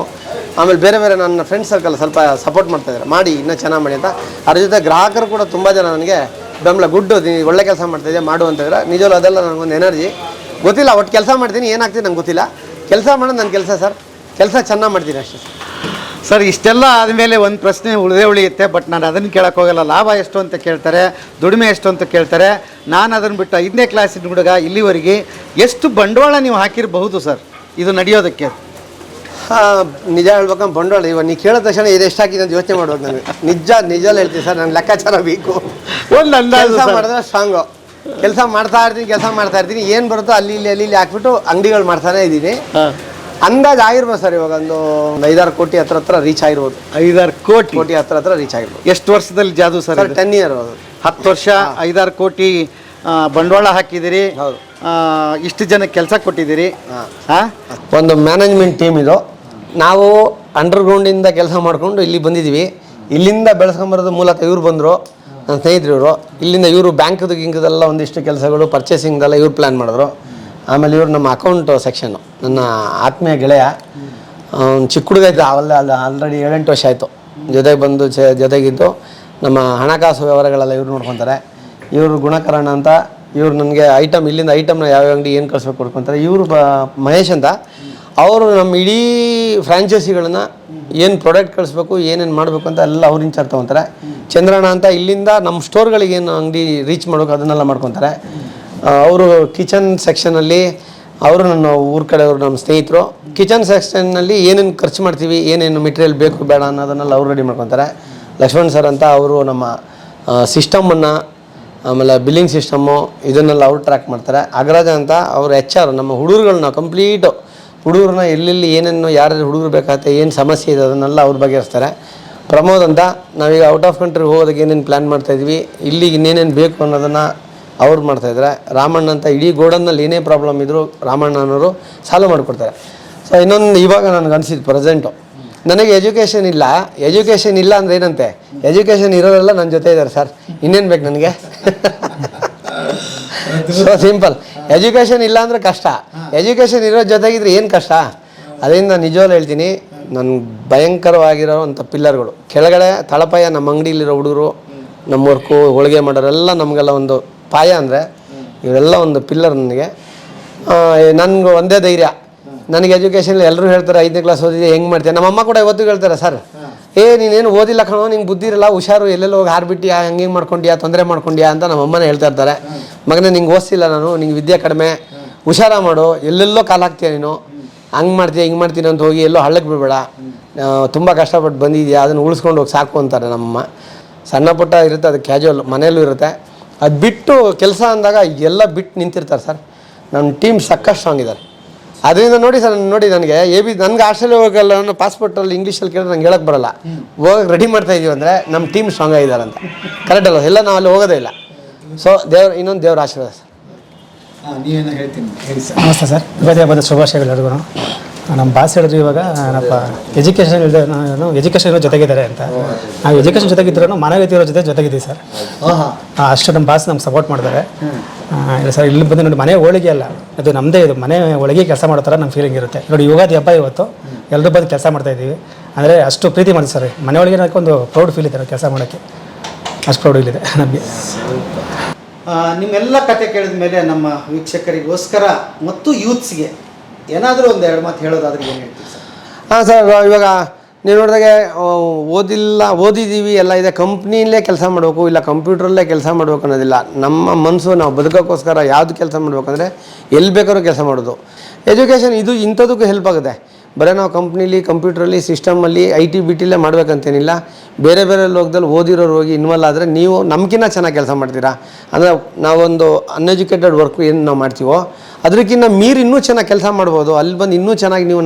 ಆಮೇಲೆ ಬೇರೆ ಬೇರೆ ನನ್ನ ಫ್ರೆಂಡ್ಸ್ ಸರ್ಕಲ್ ಸ್ವಲ್ಪ ಸಪೋರ್ಟ್ ಮಾಡ್ತಾಯಿದ್ದಾರೆ, ಮಾಡಿ ಇನ್ನೂ ಚೆನ್ನಾಗಿ ಮಾಡಿ ಅಂತ. ಅದ್ರ ಜೊತೆ ಗ್ರಾಹಕರು ಕೂಡ ತುಂಬ ಜನ ನನಗೆ ಬೆಂಬಲ, ಗುಡ್ಡು ಒಳ್ಳೆ ಕೆಲಸ ಮಾಡ್ತಾಯಿದ್ದೆ ಮಾಡು ಅಂತಿದ್ರೆ. ನಿಜವಲ್ಲ ಅದೆಲ್ಲ ನನಗೊಂದು ಎನರ್ಜಿ. ಗೊತ್ತಿಲ್ಲ, ಒಟ್ಟು ಕೆಲಸ ಮಾಡ್ತೀನಿ, ಏನಾಗ್ತೀನಿ ನಂಗೆ ಗೊತ್ತಿಲ್ಲ. ಕೆಲಸ ಮಾಡೋದು ನನ್ನ ಕೆಲಸ ಸರ್. ಕೆಲಸ ಚೆನ್ನಾಗಿ ಮಾಡ್ತೀನಿ ಅಷ್ಟೇ ಸರ್. ಇಷ್ಟೆಲ್ಲ ಆದಮೇಲೆ ಒಂದು ಪ್ರಶ್ನೆ ಉಳಿಯುತ್ತೆ, ಬಟ್ ನಾನು ಅದನ್ನು ಕೇಳಕ್ಕೆ ಹೋಗಲ್ಲ. ಲಾಭ ಎಷ್ಟು ಅಂತ ಕೇಳ್ತಾರೆ, ದುಡಿಮೆ ಎಷ್ಟು ಅಂತ ಕೇಳ್ತಾರೆ. ನಾನು ಅದನ್ನು ಬಿಟ್ಟು 5ನೇ ಕ್ಲಾಸಿನ ಹುಡುಗ ಇಲ್ಲಿವರೆಗೆ ಎಷ್ಟು ಬಂಡವಾಳ ನೀವು ಹಾಕಿರಬಹುದು ಸರ್ ಇದು ನಡೆಯೋದಕ್ಕೆ? ನಿಜ ಹೇಳ್ಬೇಕಂದ್ರೆ ಬಂಡವಾಳ ಇವಾಗ ನೀವು ಕೇಳಿದ ತಕ್ಷಣ ಇದು ಎಷ್ಟಾಗಿದೆ ಅಂತ ಯೋಚನೆ ಮಾಡ್ಬೇಕು ನನಗೆ. ನಿಜ ಹೇಳ್ತೀನಿ ಸರ್, ನನ್ನ ಲೆಕ್ಕಾಚಾರ ಬೇಕು. ಒಂದು ಅಂದಾಜು ಮಾಡಿದ್ರೆ ಸ್ಟ್ರಾಂಗು. ಕೆಲಸ ಮಾಡ್ತಾ ಇರ್ತೀನಿ. ಏನು ಬರುತ್ತೋ ಅಲ್ಲಿ ಇಲ್ಲಿ ಹಾಕ್ಬಿಟ್ಟು ಅಂಗಡಿಗಳು ಮಾಡ್ತಾನೆ ಇದ್ದೀನಿ. ಅಂದಾಜು ಆಗಿರ್ಬೋದು ಸರ್, ಇವಾಗ ಒಂದು 5-6 ಕೋಟಿ ಹತ್ರ ರೀಚ್ ಆಗಿರ್ಬೋದು. 5-6 ಕೋಟಿ ಹತ್ರ ರೀಚ್ ಆಗಿರ್ಬೋದು. ಎಷ್ಟು ವರ್ಷದಲ್ಲಿ ಜಾದು ಸರ್? 10 ಇಯರ್. 10 ವರ್ಷ 5-6 ಕೋಟಿ ಬಂಡವಾಳ ಹಾಕಿದ್ದೀರಿ. ಇಷ್ಟು ಜನ ಕೆಲಸ ಕೊಟ್ಟಿದ್ದೀರಿ. ಒಂದು ಮ್ಯಾನೇಜ್ಮೆಂಟ್ ಟೀಮ್ ಇದು. ನಾವು ಅಂಡರ್ಗ್ರೌಂಡಿಂದ ಕೆಲಸ ಮಾಡಿಕೊಂಡು ಇಲ್ಲಿ ಬಂದಿದ್ದೀವಿ. ಇಲ್ಲಿಂದ ಬೆಳೆಸ್ಕೊಂಬರೋದು ಮೂಲತಃ ಇವ್ರು ಬಂದರು, ನನ್ನ ಸ್ನೇಹಿತರು ಇವರು. ಇಲ್ಲಿಂದ ಇವರು ಬ್ಯಾಂಕ್ದು ಗಿಂಕದೆಲ್ಲ ಒಂದಿಷ್ಟು ಕೆಲಸಗಳು, ಪರ್ಚೇಸಿಂಗ್ದೆಲ್ಲ ಇವ್ರು ಪ್ಲ್ಯಾನ್ ಮಾಡಿದ್ರು. ಆಮೇಲೆ ಇವರು ನಮ್ಮ ಅಕೌಂಟ್ ಸೆಕ್ಷನ್ನು, ನನ್ನ ಆತ್ಮೀಯ ಗೆಳೆಯ, ಒಂದು ಚಿಕ್ಕ ಹುಡುಗ ಇದ್ದ, ಆಲ್ರೆಡಿ 7-8 ವರ್ಷ ಆಯಿತು ಜೊತೆಗೆ ಬಂದು ಜೊತೆಗಿದ್ದು ನಮ್ಮ ಹಣಕಾಸು ವ್ಯವಹಾರಗಳೆಲ್ಲ ಇವ್ರು ನೋಡ್ಕೊತಾರೆ. ಇವರು ಗುಣಕರಣ ಅಂತ, ಇವರು ನನಗೆ ಇಲ್ಲಿಂದ ಐಟಮ್ನ ಯಾವ ಅಂಗಡಿ ಏನು ಕಳಿಸ್ಬೇಕು ಕೊಡ್ಕೊತಾರೆ. ಇವರು ಮಹೇಶ್ ಅಂತ, ಅವರು ನಮ್ಮ ಇಡೀ ಫ್ರಾಂಚೈಸಿಗಳನ್ನು ಏನು ಪ್ರಾಡಕ್ಟ್ ಕಳಿಸ್ಬೇಕು, ಏನೇನು ಮಾಡಬೇಕು ಅಂತ ಎಲ್ಲ ಅವ್ರು ಇನ್ಚಾರ್ಜ್ ತೊಗೊತಾರೆ. ಚಂದ್ರಣ್ಣ ಅಂತ, ಇಲ್ಲಿಂದ ನಮ್ಮ ಸ್ಟೋರ್ಗಳಿಗೆ ಏನು ಅಂಗಡಿ ರೀಚ್ ಮಾಡಬೇಕು ಅದನ್ನೆಲ್ಲ ಮಾಡ್ಕೊತಾರೆ. ಅವರು ಕಿಚನ್ ಸೆಕ್ಷನಲ್ಲಿ, ಅವರು ನನ್ನ ಊರ ಕಡೆಯವರು, ನಮ್ಮ ಸ್ನೇಹಿತರು. ಕಿಚನ್ ಸೆಕ್ಷನ್ನಲ್ಲಿ ಏನೇನು ಖರ್ಚು ಮಾಡ್ತೀವಿ, ಏನೇನು ಮೆಟೀರಿಯಲ್ ಬೇಕು ಬೇಡ ಅನ್ನೋದನ್ನೆಲ್ಲ ಅವ್ರು ರೆಡಿ ಮಾಡ್ಕೊತಾರೆ. ಲಕ್ಷ್ಮಣ್ ಸರ್ ಅಂತ, ಅವರು ನಮ್ಮ ಸಿಸ್ಟಮನ್ನು, ಆಮೇಲೆ ಬಿಲ್ಲಿಂಗ್ ಸಿಸ್ಟಮ್ಮು ಇದನ್ನೆಲ್ಲ ಅವ್ರು ಟ್ರ್ಯಾಕ್ ಮಾಡ್ತಾರೆ. ಅಗ್ರಜ ಅಂತ ಅವರು HR, ನಮ್ಮ ಹುಡುಗರುಗಳನ್ನ ಕಂಪ್ಲೀಟು ಹುಡುಗರನ್ನ ಎಲ್ಲೆಲ್ಲಿ ಏನೇನು ಯಾರ್ಯಾರು ಹುಡುಗರು ಬೇಕಾಗುತ್ತೆ, ಏನು ಸಮಸ್ಯೆ ಇದೆ ಅದನ್ನೆಲ್ಲ ಅವ್ರ ಬಗೆಹರಿಸ್ತಾರೆ. ಪ್ರಮೋದ್ ಅಂತ, ನಾವೀಗ ಔಟ್ ಆಫ್ ಕಂಟ್ರಿ ಹೋಗೋದಕ್ಕೆ ಏನೇನು ಪ್ಲ್ಯಾನ್ ಮಾಡ್ತಾಯಿದ್ವಿ, ಇಲ್ಲಿಗೆ ಇನ್ನೇನೇನು ಬೇಕು ಅನ್ನೋದನ್ನು ಅವ್ರು ಮಾಡ್ತಾಯಿದ್ದಾರೆ. ರಾಮಣ್ಣ ಅಂತ, ಇಡೀ ಗೋಡನ್ನಲ್ಲಿ ಏನೇ ಪ್ರಾಬ್ಲಮ್ ಇದ್ದರೂ ರಾಮಣ್ಣನವರು ಸಾಲ್ವ್ ಮಾಡಿಕೊಡ್ತಾರೆ. ಸೊ ಇನ್ನೊಂದು ಇವಾಗ ನನಗೆ ಅನಿಸಿದ್ದು ಪ್ರೆಸೆಂಟು, ನನಗೆ ಎಜುಕೇಷನ್ ಇಲ್ಲ ಅಂದರೆ ಏನಂತೆ, ಎಜುಕೇಷನ್ ಇರೋರೆಲ್ಲ ನನ್ನ ಜೊತೆ ಇದ್ದಾರೆ ಸರ್, ಇನ್ನೇನು ಬೇಕು ನನಗೆ. So simple. ಎಜುಕೇಷನ್ ಇಲ್ಲ ಅಂದರೆ ಕಷ್ಟ, ಎಜುಕೇಷನ್ ಇರೋ ಜೊತೆಗಿದ್ರೆ ಏನು ಕಷ್ಟ. ಅದರಿಂದ ನಿಜವಾಗ್ಲೂ ಹೇಳ್ತೀನಿ, ನನ್ನ ಭಯಂಕರವಾಗಿರೋ ಅಂಥ ಪಿಲ್ಲರ್ಗಳು ಕೆಳಗಡೆ ತಳಪಾಯ ನಮ್ಮ ಅಂಗಡಿಲಿರೋ ಹುಡುಗರು, ನಮ್ಮ ವರ್ಕು ಹೋಳಿಗೆ ಮಾಡೋರೆಲ್ಲ ನಮಗೆಲ್ಲ ಒಂದು ಪಾಯ ಅಂದರೆ ಇವೆಲ್ಲ ಒಂದು ಪಿಲ್ಲರ್ ನನಗೆ. ನನಗೆ ಒಂದೇ ಧೈರ್ಯ, ನನಗೆ ಎಜುಕೇಷನ್ ಎಲ್ಲರೂ ಹೇಳ್ತಾರೆ 5ನೇ ಕ್ಲಾಸ್ ಓದಿದೆ ಹೆಂಗೆ ಮಾಡ್ತೀಯ. ನಮ್ಮಮ್ಮ ಕೂಡ ಇವತ್ತು ಹೇಳ್ತಾರೆ, ಸರ್ ನೀನೇನು ಓದಿಲ್ಲ ಕಣೋ, ನಿಂಗೆ ಬುದ್ಧಿ ಇರಲ್ಲ, ಹುಷಾರು, ಎಲ್ಲೆಲ್ಲೋ ಹೋಗಿ ಹಾರ್ಬಿಟ್ಟಿಯಾ, ಹಂಗೆ ಮಾಡ್ಕೊಂಡ್ಯಾ, ತೊಂದರೆ ಮಾಡ್ಕೊಂಡ್ಯಾ ಅಂತ ನಮ್ಮಮ್ಮನೇ ಹೇಳ್ತಾ ಇರ್ತಾರೆ. ಮಗನೇ ನಿಂಗೆ ಓದಿಸಿಲ್ಲ ನಾನು, ನಿಂಗೆ ವಿದ್ಯೆ ಕಡಿಮೆ, ಹುಷಾರ ಮಾಡು, ಎಲ್ಲೆಲ್ಲೋ ಕಾಲು ಹಾಕ್ತೀಯ ನೀನು, ಹಂಗೆ ಮಾಡ್ತೀಯ ಹಿಂಗೆ ಮಾಡ್ತೀನಿ ಅಂತ ಹೋಗಿ ಎಲ್ಲೋ ಹಳ್ಳಕ್ಕೆ ಬಿಡಬೇಡ, ತುಂಬ ಕಷ್ಟಪಟ್ಟು ಬಂದಿದ್ಯಾ, ಅದನ್ನು ಉಳಿಸ್ಕೊಂಡು ಹೋಗಿ ಸಾಕು ಅಂತಾರೆ ನಮ್ಮಮ್ಮ. ಸಣ್ಣ ಪುಟ್ಟ ಇರುತ್ತೆ, ಅದು ಕ್ಯಾಜುವಲ್, ಮನೆಯಲ್ಲೂ ಇರುತ್ತೆ. ಅದು ಬಿಟ್ಟು ಕೆಲಸ ಅಂದಾಗ ಎಲ್ಲ ಬಿಟ್ಟು ನಿಂತಿರ್ತಾರೆ ಸರ್. ನಮ್ಮ ಟೀಮ್ ಸಾಕಷ್ಟು ಸ್ಟ್ರಾಂಗ್ ಇದ್ದಾರೆ. ಅದರಿಂದ ನೋಡಿ ಸರ್, ನೋಡಿ ನನಗೆ ನನಗೆ ಆಸ್ಟ್ರೇಲಿಯಾ ಹೋಗಲ್ಲ, ನನ್ನ ಪಾಸ್ಪೋರ್ಟಲ್ಲಿ ಇಂಗ್ಲೀಷಲ್ಲಿ ಕೇಳಿದ್ರೆ ನಂಗೆ ಹೇಳಕ್ಕೆ ಬರೋಲ್ಲ, ಹೋಗಿ ರೆಡಿ ಮಾಡ್ತಾ ಇದೀವಿ ಅಂದರೆ ನಮ್ಮ ಟೀಮ್ ಸ್ಟ್ರಾಂಗ್ ಆಗಿದ್ದಾರೆ ಅಂತ. ಕರೆಕ್ಟ್ ಅಲ್ಲ, ಎಲ್ಲ ನಾವು ಅಲ್ಲಿ ಹೋಗೋದೇ ಇಲ್ಲ. ಸೊ ಇನ್ನೊಂದು ದೇವ್ರ ಆಶೀರ್ವಾದ ಸರ್. ನೀವೇನು ಹೇಳ್ತೀನಿ ಹೇಳಿ ಸರ್. ನಮಸ್ತೆ ಸರ್, ಯುಗಾದಿ ಹಬ್ಬದ ಶುಭಾಶಯಗಳು ಎಲ್ಲರಿಗೂ. ನಮ್ಮ ಬಾಸ್ ಹೇಳಿದ್ರು ಇವಾಗ ಏನಪ್ಪ ಎಜುಕೇಷನ್ ಎಜುಕೇಷನ್ ಜೊತೆಗಿದ್ದಾರೆ ಅಂತ. ನಾವು ಎಜುಕೇಷನ್ ಜೊತೆಗಿದ್ರು ಮಾನವೀಯತೆ ಇರೋ ಜೊತೆಗಿದ್ದೀವಿ ಸರ್. ಅಷ್ಟು ನಮ್ಮ ಬಾಸ್ ನಮ್ಗೆ ಸಪೋರ್ಟ್ ಮಾಡ್ತಾರೆ. ಇಲ್ಲ ಸರ್, ಇಲ್ಲಿ ಬಂದು ನೋಡಿ, ಮನೆ ಹೋಳಿಗೆ ಅಲ್ಲ, ಅದು ನಮ್ಮದೇ, ಇದು ಮನೆ ಒಳಗೆ ಕೆಲಸ ಮಾಡೋ ಥರ ನಮ್ಮ ಫೀಲಿಂಗ್ ಇರುತ್ತೆ. ನೋಡಿ, ಯುಗಾದಿ ಹಬ್ಬ ಇವತ್ತು ಎಲ್ಲರೂ ಬಂದು ಕೆಲಸ ಮಾಡ್ತಾಯಿದ್ದೀವಿ ಅಂದರೆ ಅಷ್ಟು ಪ್ರೀತಿ ಮಾಡಿ ಸರ್. ಮನೆ ಒಳಗೆ ಒಂದು ಪ್ರೌಡ್ ಫೀಲ್ ಇದೆ ಕೆಲಸ ಮಾಡೋಕ್ಕೆ, ಅಷ್ಟು ಪ್ರೌಡ್ ಫೀಲ್ ಇದೆ ನಮಗೆ. ನಿಮ್ಮೆಲ್ಲ ಕತೆ ಕೇಳಿದ ಮೇಲೆ ನಮ್ಮ ವೀಕ್ಷಕರಿಗೋಸ್ಕರ ಮತ್ತು ಯೂತ್ಸ್ಗೆ ಏನಾದರೂ ಒಂದು 2 ಮಾತು ಹೇಳೋದಾದ್ರೆ ಏನು ಹೇಳ್ತೀವಿ ಸರ್? ಹಾಂ ಸರ್, ಇವಾಗ ನೀವು ನೋಡಿದಾಗೆ ಓದಿದ್ದೀವಿ ಎಲ್ಲ ಇದೆ, ಕಂಪ್ನಿಯಲ್ಲೇ ಕೆಲಸ ಮಾಡಬೇಕು, ಇಲ್ಲ ಕಂಪ್ಯೂಟ್ರಲ್ಲೇ ಕೆಲಸ ಮಾಡಬೇಕು ಅನ್ನೋದಿಲ್ಲ. ನಮ್ಮ ಮನಸ್ಸು ನಾವು ಬದುಕೋಕ್ಕೋಸ್ಕರ ಯಾವುದು ಕೆಲಸ ಮಾಡಬೇಕಂದ್ರೆ ಎಲ್ಲಿ ಬೇಕಾದ್ರೂ ಕೆಲಸ ಮಾಡೋದು. ಎಜುಕೇಷನ್ ಇದು ಇಂಥದಕ್ಕೂ ಹೆಲ್ಪ್ ಆಗುತ್ತೆ. ಬರೀ ನಾವು ಕಂಪ್ನೀಲಿ, ಕಂಪ್ಯೂಟ್ರಲ್ಲಿ, ಸಿಸ್ಟಮಲ್ಲಿ, IT BTಲೇ ಮಾಡಬೇಕಂತೇನಿಲ್ಲ. ಬೇರೆ ಬೇರೆ ಲೋಕದಲ್ಲಿ ಓದಿರೋರು ಹೋಗಿ ಇನ್ವಾಲ್ವ್ ಆದರೆ ನೀವು ನಮಗಿನ್ನ ಚೆನ್ನಾಗಿ ಕೆಲಸ ಮಾಡ್ತೀರಾ. ಅಂದರೆ ನಾವೊಂದು ಅನ್ಎಜುಕೇಟೆಡ್ ವರ್ಕ್ ಏನು ನಾವು ಮಾಡ್ತೀವೋ ಅದಕ್ಕಿಂತ ಮೀರಿ ಇನ್ನೂ ಚೆನ್ನಾಗಿ ಕೆಲಸ ಮಾಡ್ಬೋದು. ಅಲ್ಲಿ ಬಂದು ಇನ್ನೂ ಚೆನ್ನಾಗಿ ನೀವು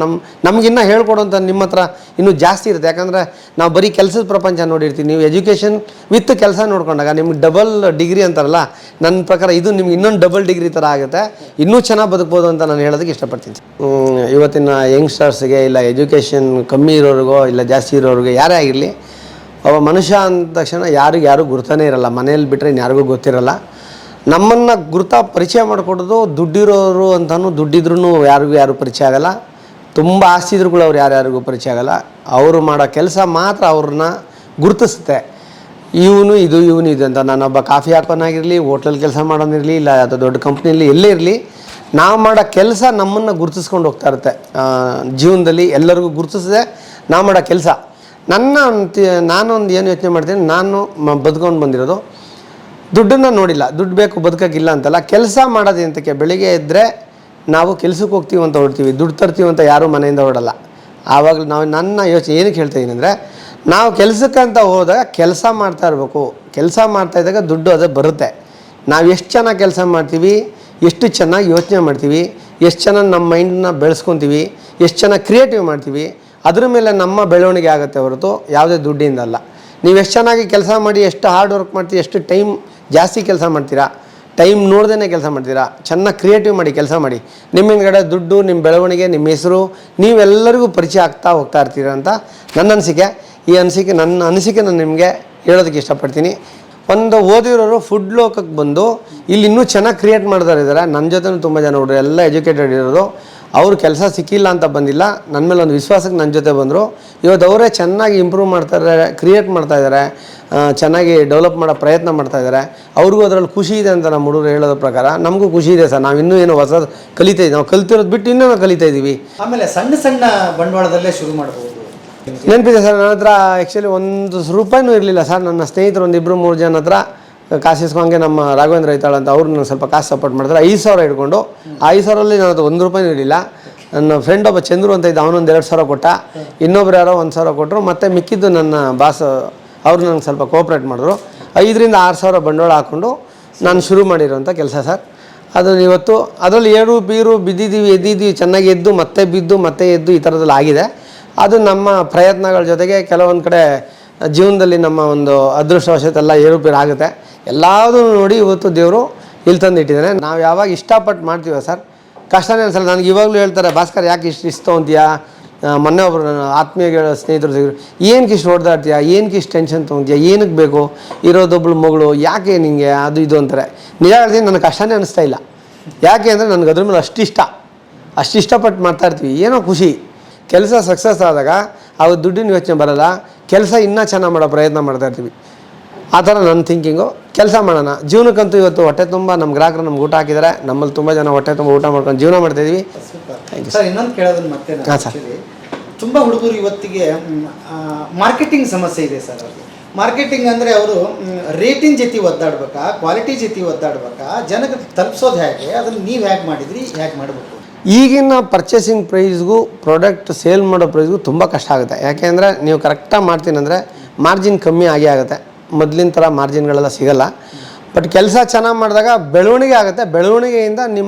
ನಮಗಿನ್ನ ಹೇಳ್ಕೊಡೋಂಥ ನಿಮ್ಮ ಹತ್ರ ಇನ್ನೂ ಜಾಸ್ತಿ ಇರುತ್ತೆ. ಯಾಕಂದರೆ ನಾವು ಬರೀ ಕೆಲಸದ ಪ್ರಪಂಚ ನೋಡಿರ್ತೀವಿ. ನೀವು ಎಜುಕೇಷನ್ ವಿತ್ ಕೆಲಸ ನೋಡ್ಕೊಂಡಾಗ ನಿಮ್ಗೆ ಡಬಲ್ ಡಿಗ್ರಿ ಅಂತಾರಲ್ಲ, ನನ್ನ ಪ್ರಕಾರ ಇದು ನಿಮ್ಗೆ ಇನ್ನೊಂದು ಡಬಲ್ ಡಿಗ್ರಿ ಥರ ಆಗುತ್ತೆ. ಇನ್ನೂ ಚೆನ್ನಾಗಿ ಬದುಕ್ಬೋದು ಅಂತ ನಾನು ಹೇಳೋದಕ್ಕೆ ಇಷ್ಟಪಡ್ತೀನಿ. ಇವತ್ತಿನ ಯಂಗ್ಸ್ಟರ್ಸ್ಗೆ, ಇಲ್ಲ ಎಜುಕೇಷನ್ ಕಮ್ಮಿ ಇರೋರಿಗೋ ಇಲ್ಲ ಜಾಸ್ತಿ ಇರೋರಿಗೆ, ಯಾರೇ ಆಗಿರಲಿ, ಒಬ್ಬ ಮನುಷ್ಯ ಅಂದ ತಕ್ಷಣ ಯಾರು ಗುರ್ತಾನೇ ಇರಲ್ಲ. ಮನೇಲಿ ಬಿಟ್ಟರೆ ಇನ್ಯಾರಿಗೂ ಗೊತ್ತಿರಲ್ಲ. ನಮ್ಮನ್ನು ಪರಿಚಯ ಮಾಡಿಕೊಡೋದು ದುಡ್ಡಿರೋರು ಅಂತಲೂ, ದುಡ್ಡಿದ್ರೂ ಯಾರು ಪರಿಚಯ ಆಗೋಲ್ಲ. ತುಂಬ ಆಸ್ತಿ ಇದ್ರೂ ಕೂಡ ಅವ್ರು ಯಾರ್ಯಾರಿಗೂ ಪರಿಚಯ ಆಗೋಲ್ಲ. ಅವರು ಮಾಡೋ ಕೆಲಸ ಮಾತ್ರ ಅವ್ರನ್ನ ಗುರುತಿಸುತ್ತೆ. ಇವನು ಇದು ಅಂತ. ನಾನೊಬ್ಬ ಕಾಫಿ ಹಾಕೋನಾಗಿರಲಿ, ಹೋಟ್ಲಲ್ಲಿ ಕೆಲಸ ಮಾಡೋನಿರಲಿ, ಇಲ್ಲ ಅಥವಾ ದೊಡ್ಡ ಕಂಪ್ನಿಯಲ್ಲಿ ಎಲ್ಲೇ ಇರಲಿ, ನಾವು ಮಾಡೋ ಕೆಲಸ ನಮ್ಮನ್ನು ಗುರುತಿಸ್ಕೊಂಡು ಹೋಗ್ತಾ ಇರುತ್ತೆ. ಜೀವನದಲ್ಲಿ ಎಲ್ಲರಿಗೂ ಗುರುತಿಸಿದೆ ನಾವು ಮಾಡೋ ಕೆಲಸ. ನಾನೊಂದು ಏನು ಯೋಚನೆ ಮಾಡ್ತೀನಿ, ನಾನು ಬದುಕೊಂಡು ಬಂದಿರೋದು ದುಡ್ಡನ್ನು ನೋಡಿಲ್ಲ. ದುಡ್ಡು ಬೇಕು ಬದುಕೋಕ್ಕಿಲ್ಲ ಅಂತಲ್ಲ, ಕೆಲಸ ಮಾಡೋದು ಅಂತಕ್ಕೆ. ಬೆಳಿಗ್ಗೆ ಇದ್ದರೆ ನಾವು ಕೆಲ್ಸಕ್ಕೆ ಹೋಗ್ತೀವಿ ಅಂತ ಹೊಡ್ತೀವಿ, ದುಡ್ಡು ತರ್ತೀವಿ ಅಂತ ಯಾರೂ ಮನೆಯಿಂದ ಹೊಡಲ್ಲ. ಆವಾಗ ನನ್ನ ಯೋಚನೆ ಏನಕ್ಕೆ ಹೇಳ್ತಾಯಿದ್ದೀನಿ ಅಂದರೆ, ನಾವು ಕೆಲಸಕ್ಕಂತ ಹೋದಾಗ ಕೆಲಸ ಮಾಡ್ತಾ ಇರಬೇಕು. ಕೆಲಸ ಮಾಡ್ತಾಯಿದ್ದಾಗ ದುಡ್ಡು ಅದು ಬರುತ್ತೆ. ನಾವು ಎಷ್ಟು ಚೆನ್ನಾಗಿ ಕೆಲಸ ಮಾಡ್ತೀವಿ, ಎಷ್ಟು ಚೆನ್ನಾಗಿ ಯೋಚನೆ ಮಾಡ್ತೀವಿ, ಎಷ್ಟು ಚೆನ್ನಾಗಿ ನಮ್ಮ ಮೈಂಡನ್ನ ಬೆಳೆಸ್ಕೊತೀವಿ, ಎಷ್ಟು ಚೆನ್ನಾಗಿ ಕ್ರಿಯೇಟಿವ್ ಮಾಡ್ತೀವಿ, ಅದ್ರ ಮೇಲೆ ನಮ್ಮ ಬೆಳವಣಿಗೆ ಆಗುತ್ತೆ ಹೊರತು ಯಾವುದೇ ದುಡ್ಡಿಂದ ಅಲ್ಲ. ನೀವು ಎಷ್ಟು ಚೆನ್ನಾಗಿ ಕೆಲಸ ಮಾಡಿ, ಎಷ್ಟು ಹಾರ್ಡ್ ವರ್ಕ್ ಮಾಡ್ತೀವಿ, ಎಷ್ಟು ಟೈಮ್ ಜಾಸ್ತಿ ಕೆಲಸ ಮಾಡ್ತೀರಾ, ಟೈಮ್ ನೋಡ್ದೇ ಕೆಲಸ ಮಾಡ್ತೀರಾ, ಚೆನ್ನಾಗಿ ಕ್ರಿಯೇಟಿವ್ ಮಾಡಿ ಕೆಲಸ ಮಾಡಿ, ನಿಮ್ಮ ಹಿಂದ್ಗಡೆ ದುಡ್ಡು, ನಿಮ್ಮ ಬೆಳವಣಿಗೆ, ನಿಮ್ಮ ಹೆಸರು, ನೀವೆಲ್ಲರಿಗೂ ಪರಿಚಯ ಆಗ್ತಾ ಹೋಗ್ತಾ ಇರ್ತೀರ ಅಂತ ನನ್ನ ಅನಿಸಿಕೆ. ಈ ನನ್ನ ಅನಿಸಿಕೆ ನಾನು ನಿಮಗೆ ಹೇಳೋದಕ್ಕೆ ಇಷ್ಟಪಡ್ತೀನಿ. ಒಂದು ಓದಿರೋರು ಫುಡ್ ಲೋಕಕ್ಕೆ ಬಂದು ಇಲ್ಲಿ ಇನ್ನೂ ಚೆನ್ನಾಗಿ ಕ್ರಿಯೇಟ್ ಮಾಡ್ತಾರಿದ್ದಾರೆ. ನನ್ನ ಜೊತೆನೂ ತುಂಬ ಜನ ಹುಡುಗರು ಎಲ್ಲ ಎಜುಕೇಟೆಡ್ ಇರೋದು. ಅವ್ರು ಕೆಲಸ ಸಿಕ್ಕಿಲ್ಲ ಅಂತ ಬಂದಿಲ್ಲ, ನನ್ನ ಮೇಲೆ ಒಂದು ವಿಶ್ವಾಸಕ್ಕೆ ನನ್ನ ಜೊತೆ ಬಂದರು. ಇವತ್ತು ಅವರೇ ಚೆನ್ನಾಗಿ ಇಂಪ್ರೂವ್ ಮಾಡ್ತಾರೆ, ಕ್ರಿಯೇಟ್ ಮಾಡ್ತಾಯಿದ್ದಾರೆ, ಚೆನ್ನಾಗಿ ಡೆವಲಪ್ ಮಾಡೋ ಪ್ರಯತ್ನ ಮಾಡ್ತಾಯಿದ್ದಾರೆ. ಅವ್ರಿಗೂ ಅದರಲ್ಲಿ ಖುಷಿ ಇದೆ ಅಂತ ನಮ್ಮ ಹುಡುಗರು ಹೇಳೋದ್ರ ಪ್ರಕಾರ ನಮಗೂ ಖುಷಿ ಇದೆ ಸರ್. ನಾವು ಇನ್ನೂ ಏನೋ ಹೊಸದು ಕಲಿತಾ ಇದ್ದೀವಿ. ನಾವು ಕಲಿತಿರೋದು ಬಿಟ್ಟು ಇನ್ನೂ ನಾವು ಕಲಿತಾ ಇದ್ದೀವಿ. ಆಮೇಲೆ ಸಣ್ಣ ಬಂಡವಾಳದಲ್ಲೇ ಶುರು ಮಾಡ್ಬೋದು. ನೆನಪಿದೆ ಸರ್, ನನ್ನ ಹತ್ರ ಆ್ಯಕ್ಚುಲಿ ₹1 ಇರಲಿಲ್ಲ ಸರ್. ನನ್ನ ಸ್ನೇಹಿತರು 1-2-3 ಜನ ಹತ್ರ ಕಾಸಿಸ್ಕೊಂಗೆ ನಮ್ಮ ರಾಘವೇಂದ್ರ ಐತಾಳ ಅಂತ ಅವ್ರು ನನಗೆ ಸ್ವಲ್ಪ ಕಾಸು ಸಪೋರ್ಟ್ ಮಾಡ್ತಾರೆ. 5,000 ಇಟ್ಕೊಂಡು, ಆ 5,000ರಲ್ಲಿ ನನ್ನ ಹತ್ರ ₹1 ಇರಲಿಲ್ಲ. ನನ್ನ ಫ್ರೆಂಡ್ ಒಬ್ಬ ಚಂದ್ರು ಅಂತ ಇದ್ದ, ಅವನೊಂದು 2,000 ಕೊಟ್ಟ, ಇನ್ನೊಬ್ರು ಯಾರೋ 1,000 ಕೊಟ್ಟರು. ಮತ್ತು ಮಿಕ್ಕಿದ್ದು ನನ್ನ ಬಾಸ್ ಅವ್ರು ನನಗೆ ಸ್ವಲ್ಪ ಕೋಆಪ್ರೇಟ್ ಮಾಡಿದ್ರು. 5,000-6,000 ಬಂಡವಾಳ ಹಾಕ್ಕೊಂಡು ನಾನು ಶುರು ಮಾಡಿರೋಂಥ ಕೆಲಸ ಸರ್. ಅದು ಇವತ್ತು ಅದರಲ್ಲಿ ಏರು ಬೀರು ಬಿದ್ದಿದ್ದೀವಿ, ಎದ್ದಿದ್ದೀವಿ, ಚೆನ್ನಾಗಿ ಎದ್ದು ಮತ್ತೆ ಬಿದ್ದು ಮತ್ತೆ ಎದ್ದು ಈ ಥರದಲ್ಲಿ ಆಗಿದೆ. ಅದು ನಮ್ಮ ಪ್ರಯತ್ನಗಳ ಜೊತೆಗೆ ಕೆಲವೊಂದು ಕಡೆ ಜೀವನದಲ್ಲಿ ನಮ್ಮ ಒಂದು ಅದೃಷ್ಟವಶತೆಲ್ಲ ಏರುಪೇರು ಆಗುತ್ತೆ. ಎಲ್ಲದೂ ನೋಡಿ ಇವತ್ತು ದೇವರು ಇಲ್ಲಿ ತಂದು ಇಟ್ಟಿದ್ದಾನೆ. ನಾವು ಯಾವಾಗ ಇಷ್ಟಪಟ್ಟು ಮಾಡ್ತೀವ ಸರ್, ಕಷ್ಟನೇ ಅನ್ಸಲ್ಲ. ನನಗೆ ಇವಾಗಲೂ ಹೇಳ್ತಾರೆ, ಭಾಸ್ಕರ್ ಯಾಕೆ ಇಷ್ಟು ತೊಗೊಂತೀಯಾ, ಮೊನ್ನೆ ಒಬ್ಬರು ನನ್ನ ಆತ್ಮೀಯ ಸ್ನೇಹಿತರು ಸಿಗರು, ಏನಕ್ಕೆ ಇಷ್ಟು ಹೊಡೆದಾಡ್ತೀಯಾ, ಏನಕ್ಕೆ ಇಷ್ಟು ಟೆನ್ಷನ್ ತೊಗೊತೀಯಾ, ಏನಕ್ಕೆ ಬೇಕು, ಇರೋದೊಬ್ಳು ಮಗಳು, ಯಾಕೆ ನಿಮಗೆ ಅದು ಇದು ಅಂತಾರೆ. ನಿಜ ಹೇಳ್ತೀನಿ, ನನಗೆ ಕಷ್ಟನೇ ಅನ್ನಿಸ್ತಾ ಇಲ್ಲ. ಯಾಕೆ ಅಂದರೆ ನನಗೆ ಅದ್ರ ಮೇಲೆ ಅಷ್ಟು ಇಷ್ಟಪಟ್ಟು ಮಾಡ್ತಾಯಿರ್ತೀವಿ. ಏನೋ ಖುಷಿ. ಕೆಲಸ ಸಕ್ಸಸ್ ಆದಾಗ ಅವ್ರು ದುಡ್ಡಿನ ಯೋಚನೆ ಬರೋಲ್ಲ, ಕೆಲಸ ಇನ್ನೂ ಚೆನ್ನಾಗಿ ಮಾಡೋ ಪ್ರಯತ್ನ ಮಾಡ್ತಾಯಿರ್ತೀವಿ. ಆ ಥರ ನನ್ನ ಥಿಂಕಿಂಗು. ಕೆಲಸ ಮಾಡೋಣ, ಜೀವನಕ್ಕಂತೂ ಇವತ್ತು ಹೊಟ್ಟೆ ತುಂಬ ನಮ್ಮ ಗ್ರಾಹಕರು ನಮ್ಗೆ ಊಟ ಹಾಕಿದ್ದಾರೆ. ನಮ್ಮಲ್ಲಿ ತುಂಬ ಜನ ಹೊಟ್ಟೆ ತುಂಬ ಊಟ ಮಾಡ್ಕೊಂಡು ಜೀವನ ಮಾಡ್ತಾಯಿದ್ವಿ. ಸರ್ ಇನ್ನೊಂದು ಕೇಳೋದನ್ನ ಮತ್ತೆ ಹಾಂ ಸರ್. ತುಂಬ ಹುಡುಗರು ಇವತ್ತಿಗೆ ಮಾರ್ಕೆಟಿಂಗ್ ಸಮಸ್ಯೆ ಇದೆ ಸರ್ ಅವ್ರಿಗೆ. ಮಾರ್ಕೆಟಿಂಗ್ ಅಂದರೆ ಅವರು ರೇಟಿನ ಜೊತೆ ಒದ್ದಾಡ್ಬೇಕಾ, ಕ್ವಾಲಿಟಿ ಜೊತೆ ಒದ್ದಾಡ್ಬೇಕಾ, ಜನಕ್ಕೆ ತಲುಪಿಸೋದು ಹೇಗೆ, ಅದನ್ನು ನೀವು ಹೇಗೆ ಮಾಡಿದ್ರಿ, ಹೇಗೆ ಮಾಡಬೇಕು? ಈಗಿನ ಪರ್ಚೇಸಿಂಗ್ ಪ್ರೈಸ್ಗೂ ಪ್ರಾಡಕ್ಟ್ ಸೇಲ್ ಮಾಡೋ ಪ್ರೈಸ್ಗೂ ತುಂಬ ಕಷ್ಟ ಆಗುತ್ತೆ. ಯಾಕೆಂದರೆ ನೀವು ಕರೆಕ್ಟಾಗಿ ಮಾಡ್ತೀನಿ ಅಂದರೆ ಮಾರ್ಜಿನ್ ಕಮ್ಮಿ ಆಗೇ ಆಗುತ್ತೆ. ಮೊದಲಿನ ಥರ ಮಾರ್ಜಿನ್ಗಳೆಲ್ಲ ಸಿಗೋಲ್ಲ. ಬಟ್ ಕೆಲಸ ಚೆನ್ನಾಗಿ ಮಾಡಿದಾಗ ಬೆಳವಣಿಗೆ ಆಗುತ್ತೆ. ಬೆಳವಣಿಗೆಯಿಂದ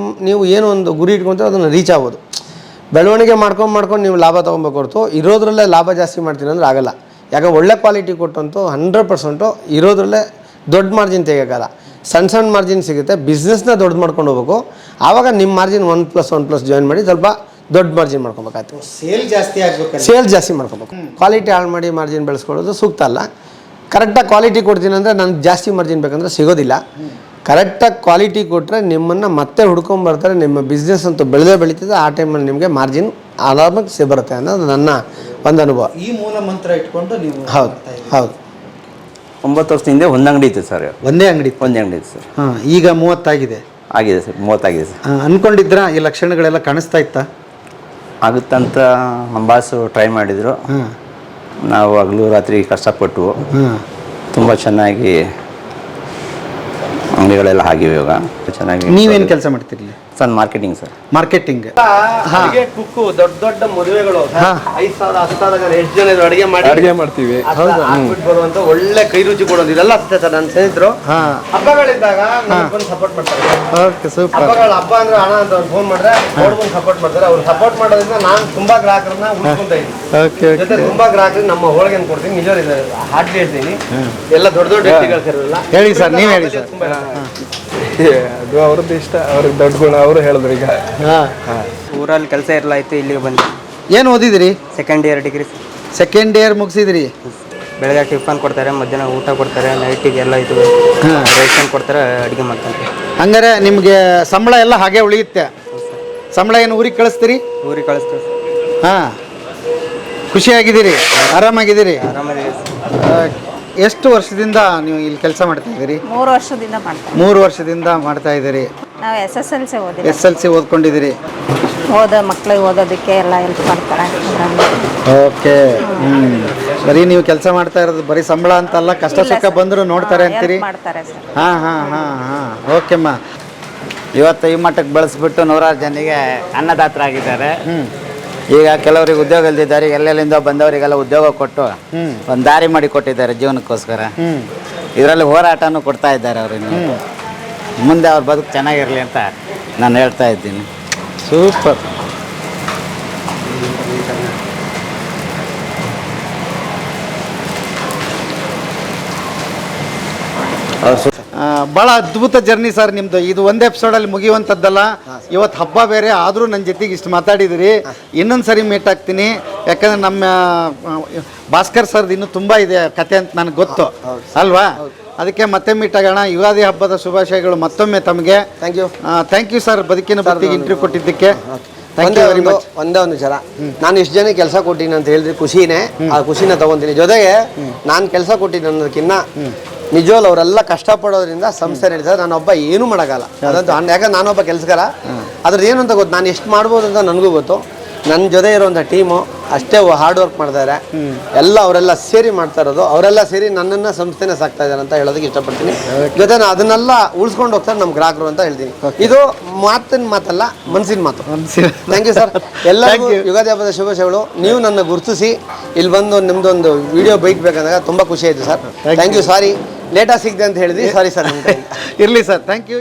ನೀವು ಏನು ಒಂದು ಗುರಿ ಇಟ್ಕೊತೀರೋ ಅದನ್ನು ರೀಚ್ ಆಗ್ಬೋದು. ಬೆಳವಣಿಗೆ ಮಾಡ್ಕೊಂಡು ನೀವು ಲಾಭ ತೊಗೊಬೇಕು ಹೊರತು ಇರೋದ್ರಲ್ಲೇ ಲಾಭ ಜಾಸ್ತಿ ಮಾಡ್ತೀನಿ ಅಂದರೆ ಆಗಲ್ಲ. ಯಾಕೆ ಒಳ್ಳೆ ಕ್ವಾಲಿಟಿ ಕೊಟ್ಟಂತೂ 100% ಇರೋದ್ರಲ್ಲೇ ದೊಡ್ಡ ಮಾರ್ಜಿನ್ ತೆಗಿಯೋಕ್ಕಲ್ಲ. ಸಣ್ಣ ಮಾರ್ಜಿನ್ ಸಿಗುತ್ತೆ. ಬಿಸ್ನೆಸ್ನ ದೊಡ್ಡ ಮಾಡ್ಕೊಂಡು ಹೋಗ್ಬೇಕು. ಆವಾಗ ನಿಮ್ಮ ಮಾರ್ಜಿನ್ 1+1+ ಜಾಯಿನ್ ಮಾಡಿ ಸ್ವಲ್ಪ ದೊಡ್ಡ ಮಾರ್ಜಿನ್ ಮಾಡ್ಕೊಬೇಕಾಯ್ತು. ಸೇಲ್ ಜಾಸ್ತಿ ಆಗಬೇಕು, ಸೇಲ್ ಜಾಸ್ತಿ ಮಾಡ್ಕೊಬೇಕು. ಕ್ವಾಲಿಟಿ ಹಾಳು ಮಾಡಿ ಮಾರ್ಜಿನ್ ಬೆಳೆಸ್ಕೊಳ್ಳೋದು ಸೂಕ್ತ ಅಲ್ಲ. ಕರೆಕ್ಟಾಗಿ ಕ್ವಾಲಿಟಿ ಕೊಡ್ತೀನಿ ಅಂದರೆ ನನಗೆ ಜಾಸ್ತಿ ಮಾರ್ಜಿನ್ ಬೇಕಂದ್ರೆ ಸಿಗೋದಿಲ್ಲ. ಕರೆಕ್ಟಾಗಿ ಕ್ವಾಲಿಟಿ ಕೊಟ್ಟರೆ ನಿಮ್ಮನ್ನು ಮತ್ತೆ ಹುಡ್ಕೊಂಬರ್ತಾರೆ. ನಿಮ್ಮ ಬಿಸ್ನೆಸ್ ಅಂತೂ ಬೆಳೀತದೆ. ಆ ಟೈಮಲ್ಲಿ ನಿಮಗೆ ಮಾರ್ಜಿನ್ ಆರಾಮಾಗಿ ಬರುತ್ತೆ ಅನ್ನೋದು ನನ್ನ ಒಂದು ಅನುಭವ. ಈ ಮೂಲ ಮಂತ್ರ ಇಟ್ಕೊಂಡು ನೀವು ಹೌದು ಹೌದು. 9 ವರ್ಷದ ಹಿಂದೆ ಒಂದು ಅಂಗಡಿ ಇತ್ತು ಸರ್. ಒಂದೇ ಅಂಗಡಿ ಇತ್ತು ಸರ್. ಹಾಂ, ಈಗ 30 ಆಗಿದೆ. ಆಗಿದೆ ಸರ್, 30 ಆಗಿದೆ ಸರ್. ಅಂದ್ಕೊಂಡಿದ್ರ ಈ ಲಕ್ಷಣಗಳೆಲ್ಲ ಕಾಣಿಸ್ತಾ ಇತ್ತಾ? ಆಗುತ್ತಂತ ನಮ್ಮ ಬಾಸು ಟ್ರೈ ಮಾಡಿದರು. ನಾವು ಹಗಲು ರಾತ್ರಿ ಕಷ್ಟಪಟ್ಟು ತುಂಬ ಚೆನ್ನಾಗಿ ಅಂಗಡಿಗಳೆಲ್ಲ ಆಗಿವೆ ಇವಾಗ ಚೆನ್ನಾಗಿ. ನೀವೇನು ಕೆಲಸ ಮಾಡ್ತಿರ್ಲಿ ಸರ್? Marketing sir. ಮಾರ್ಕೆಟಿಂಗ್. ಕುಕ್ಕು ದೊಡ್ಡ ಮದುವೆಗಳು 5,000 10,000 ಎಷ್ಟು ಜನ ಅಡುಗೆ ಮಾಡ್ತೀವಿ. ಬರುವಂತ ಒಳ್ಳೆ ಕೈ ರುಚಿ ಕೊಡೋದು ಇದೆಲ್ಲ ಅಷ್ಟೇ ಸರ್. ನನ್ನ ಸ್ನೇಹಿತರು ಹಬ್ಬಗಳಿದ್ದಾಗ ಬಂದು ಸಪೋರ್ಟ್ ಮಾಡ್ತಾರೆ. ಹಬ್ಬ ಅಂದ್ರೆ ಹಣ ಅಂತ ಫೋನ್ ಮಾಡಿದ್ರೆ ನೋಡ್ಕೊಂಡು ಸಪೋರ್ಟ್ ಮಾಡ್ತಾರೆ. ಅವ್ರು ಸಪೋರ್ಟ್ ಮಾಡೋದ್ರಿಂದ ನಾನು ತುಂಬಾ ಗ್ರಾಹಕರನ್ನ ಉಳಿಸ್ಕೊಂತ ಇದ್ದೀನಿ. ಜೊತೆ ತುಂಬಾ ಗ್ರಾಹಕರಿಗೆ ನಮ್ಮ ಹೋಳಿಗೆ ಕೊಡ್ತೀನಿ. ನಿಜ ಹಾರ್ಟ್ಲಿ ಹೇಳ್ತೀನಿ. ಎಲ್ಲ ದೊಡ್ಡ ವ್ಯಕ್ತಿಗಳು ಸೇರಲ್ಲ. ಹೇಳಿ ಸರ್, ನೀವು ಹೇಳಿ ಸರ್. ಅದು ಅವ್ರದ್ದು ಇಷ್ಟ, ಅವ್ರಿಗೆ ದೊಡ್ಡ ಗುಣ. ಅವರು ಹೇಳಿದ್ರು ಈಗ ಊರಲ್ಲಿ ಕೆಲಸ ಇರಲಾಯ್ತು, ಇಲ್ಲಿಗೆ ಬಂದೆ. ಏನು ಓದಿದಿರಿ? Second year degree. Second year ಮುಗಿಸಿದ್ರಿ. ಬೆಳಗ್ಗೆ ಟಿಫನ್ ಕೊಡ್ತಾರೆ, ಮಧ್ಯಾಹ್ನ ಊಟ ಕೊಡ್ತಾರೆ, ನೈಟಿಗೆ ಎಲ್ಲ ಇದು ರೇಷನ್ ಕೊಡ್ತಾರೆ, ಅಡುಗೆ ಮಾಡ್ತಾರೆ. ಹಂಗಾರೆ ನಿಮಗೆ ಸಂಬಳ ಎಲ್ಲ ಹಾಗೆ ಉಳಿಯುತ್ತೆ? ಸಂಬಳ ಏನು ಊರಿಗೆ ಕಳಿಸ್ತೀರಿ? ಊರಿಗೆ ಕಳಿಸ್ತೀವಿ ಸರ್. ಹಾಂ, ಖುಷಿಯಾಗಿದ್ದೀರಿ? ಆರಾಮಾಗಿದ್ದೀರಿ? ಆರಾಮಾಗಿದೆ. ಎಷ್ಟು ವರ್ಷದಿಂದ ನೀವು ಇಲ್ಲಿ ಕೆಲಸ ಮಾಡ್ತಾ ಇದ್ದೀರಿ? 3 ವರ್ಷದಿಂದ ಮಾಡ್ತಾರೆ. 3 ವರ್ಷದಿಂದ ಮಾಡ್ತಾ ಇದ್ದೀರಿ. ನಾವು SSLC ಓದಿಲ್ಲ. SSLC ಓದ್ಕೊಂಡಿದ್ದೀರಿ. ಮಕ್ಕಳಿಗೆ ಓದೋದಕ್ಕೆ ಎಲ್ಲ ಹೆಲ್ಪ್ ಮಾಡ್ತಾರೆ. ಓಕೆ. ಬರೀ ನೀವು ಕೆಲಸ ಮಾಡ್ತಾ ಇರೋದು ಬರೀ ಸಂಬಳ ಅಂತಲ್ಲ, ಕಷ್ಟ ಸುಖ ಬಂದರೂ ನೋಡ್ತಾರೆ ಅಂತೀರಿ? ಮಾಡ್ತಾರೆ ಸರ್. ಹಾಂ. ಓಕೆಮ್ಮ. ಇವತ್ತು ಈ ಮಟ್ಟಕ್ಕೆ ಬೆಳೆಸ್ಬಿಟ್ಟು 100 ಜನರಿಗೆ ಅನ್ನದಾತರಾಗಿದ್ದಾರೆ. ಈಗ ಕೆಲವರಿಗೆ ಉದ್ಯೋಗ ಇಲ್ದಿದ್ದಾರೆ, ಎಲ್ಲೆಲ್ಲಿಂದ ಬಂದವರಿಗೆಲ್ಲ ಉದ್ಯೋಗ ಕೊಟ್ಟು ಒಂದು ದಾರಿ ಮಾಡಿ ಕೊಟ್ಟಿದ್ದಾರೆ ಜೀವನಕ್ಕೋಸ್ಕರ. ಇದರಲ್ಲಿ ಹೋರಾಟನೂ ಕೊಡ್ತಾ ಇದ್ದಾರೆ ಅವ್ರಿಗೆ. ಮುಂದೆ ಅವ್ರ ಬದುಕು ಚೆನ್ನಾಗಿರಲಿ ಅಂತ ನಾನು ಹೇಳ್ತಾ ಇದ್ದೀನಿ. ಸೂಪರ್. ಭಾಳ ಅದ್ಭುತ ಜರ್ನಿ ಸರ್ ನಿಮ್ಮದು. ಇದು ಒಂದು ಎಪಿಸೋಡಲ್ಲಿ ಮುಗಿಯುವಂಥದ್ದಲ್ಲ. ಇವತ್ತು ಹಬ್ಬ ಬೇರೆ ಆದರೂ ನನ್ನ ಜೊತೆಗೆ ಇಷ್ಟು ಮಾತಾಡಿದಿರಿ. ಇನ್ನೊಂದು ಸರಿ ಮೀಟ್ ಆಗ್ತೀನಿ. ಯಾಕಂದರೆ ನಮ್ಮ ಭಾಸ್ಕರ್ ಸರ್ದು ಇನ್ನೂ ತುಂಬ ಇದೆ ಕತೆ ಅಂತ ನನಗೆ ಗೊತ್ತು ಅಲ್ವಾ? ಅದಕ್ಕೆ ಮತ್ತೆ ಮೀಟ್ ಆಗೋಣ. ಯುಗಾದಿ ಹಬ್ಬದ ಶುಭಾಶಯಗಳು ಮತ್ತೊಮ್ಮೆ ತಮಗೆ. ಥ್ಯಾಂಕ್ ಯು ಸರ್, ಬದುಕಿನ ಬದುಕಿಗೆ ಇಂಟರ್ವ್ಯೂ ಕೊಟ್ಟಿದ್ದಕ್ಕೆ. ಒಂದೇ ಒಂದು ವಿಚಾರ, ನಾನು ಎಷ್ಟು ಜನ ಕೆಲಸ ಕೊಟ್ಟಿನಿ ಅಂತ ಹೇಳಿದ್ರೆ ಖುಷಿನೇ. ಆ ಖುಷಿನ ತಗೊಂತೀನಿ. ಜೊತೆಗೆ ನಾನು ಕೆಲಸ ಕೊಟ್ಟಿನಿ ಅನ್ನೋದಕ್ಕಿಂತ ನಿಜವಲ್ಲ ಅವರೆಲ್ಲ ಕಷ್ಟಪಡೋದ್ರಿಂದ ಸಂಸ್ಥೆ ನಡೀತದೆ. ನಾನೊಬ್ಬ ಏನೂ ಮಾಡೋಕ್ಕಲ್ಲ. ಅದಂತೂ ಯಾಕಂದ್ರೆ ನಾನೊಬ್ಬ ಕೆಲಸಗಾರ. ಅದ್ರದ್ದು ಏನು ಅಂತ ಗೊತ್ತು, ನಾನು ಎಷ್ಟು ಮಾಡ್ಬೋದು ಅಂತ ನನಗೂ ಗೊತ್ತು. ನನ್ನ ಜೊತೆ ಇರುವಂಥ ಟೀಮು ಅಷ್ಟೇ ಹಾರ್ಡ್ ವರ್ಕ್ ಮಾಡ್ತಾರೆ. ಎಲ್ಲ ಅವರೆಲ್ಲ ಸೇರಿ ಮಾಡ್ತಾ ಇರೋದು. ಅವರೆಲ್ಲ ಸೇರಿ ನನ್ನನ್ನು ಸಂಸ್ಥೆನೇ ಸಾಕ್ತಾ ಇದ್ದಾರೆ ಅಂತ ಹೇಳೋದಕ್ಕೆ ಇಷ್ಟಪಡ್ತೀನಿ. ಜೊತೆ ಅದನ್ನೆಲ್ಲ ಉಳಿಸ್ಕೊಂಡು ಹೋಗ್ತಾರೆ ನಮ್ಮ ಗ್ರಾಹಕರು ಅಂತ ಹೇಳ್ತೀನಿ. ಇದು ಮಾತಿನ ಮಾತಲ್ಲ, ಮನಸ್ಸಿನ ಮಾತು. Thank you sir. ಎಲ್ಲರಿಗೂ ಯುಗಾದಿ ಹಬ್ಬದ ಶುಭಾಶಯಗಳು. ನೀವು ನನ್ನ ಗುರುತಿಸಿ ಇಲ್ಲಿ ಬಂದು ನಿಮ್ಮದೊಂದು ವಿಡಿಯೋ ಬೈಕ್ ಬೇಕಂದಾಗ ತುಂಬ ಖುಷಿ ಆಯಿತು ಸರ್. Thank you. ಸಾರಿ ಲೇಟಾಗಿ ಸಿಗದೆ ಅಂತ ಹೇಳಿದ್ವಿ. Sorry sir. ಇರಲಿ ಸರ್, ಥ್ಯಾಂಕ್ ಯು.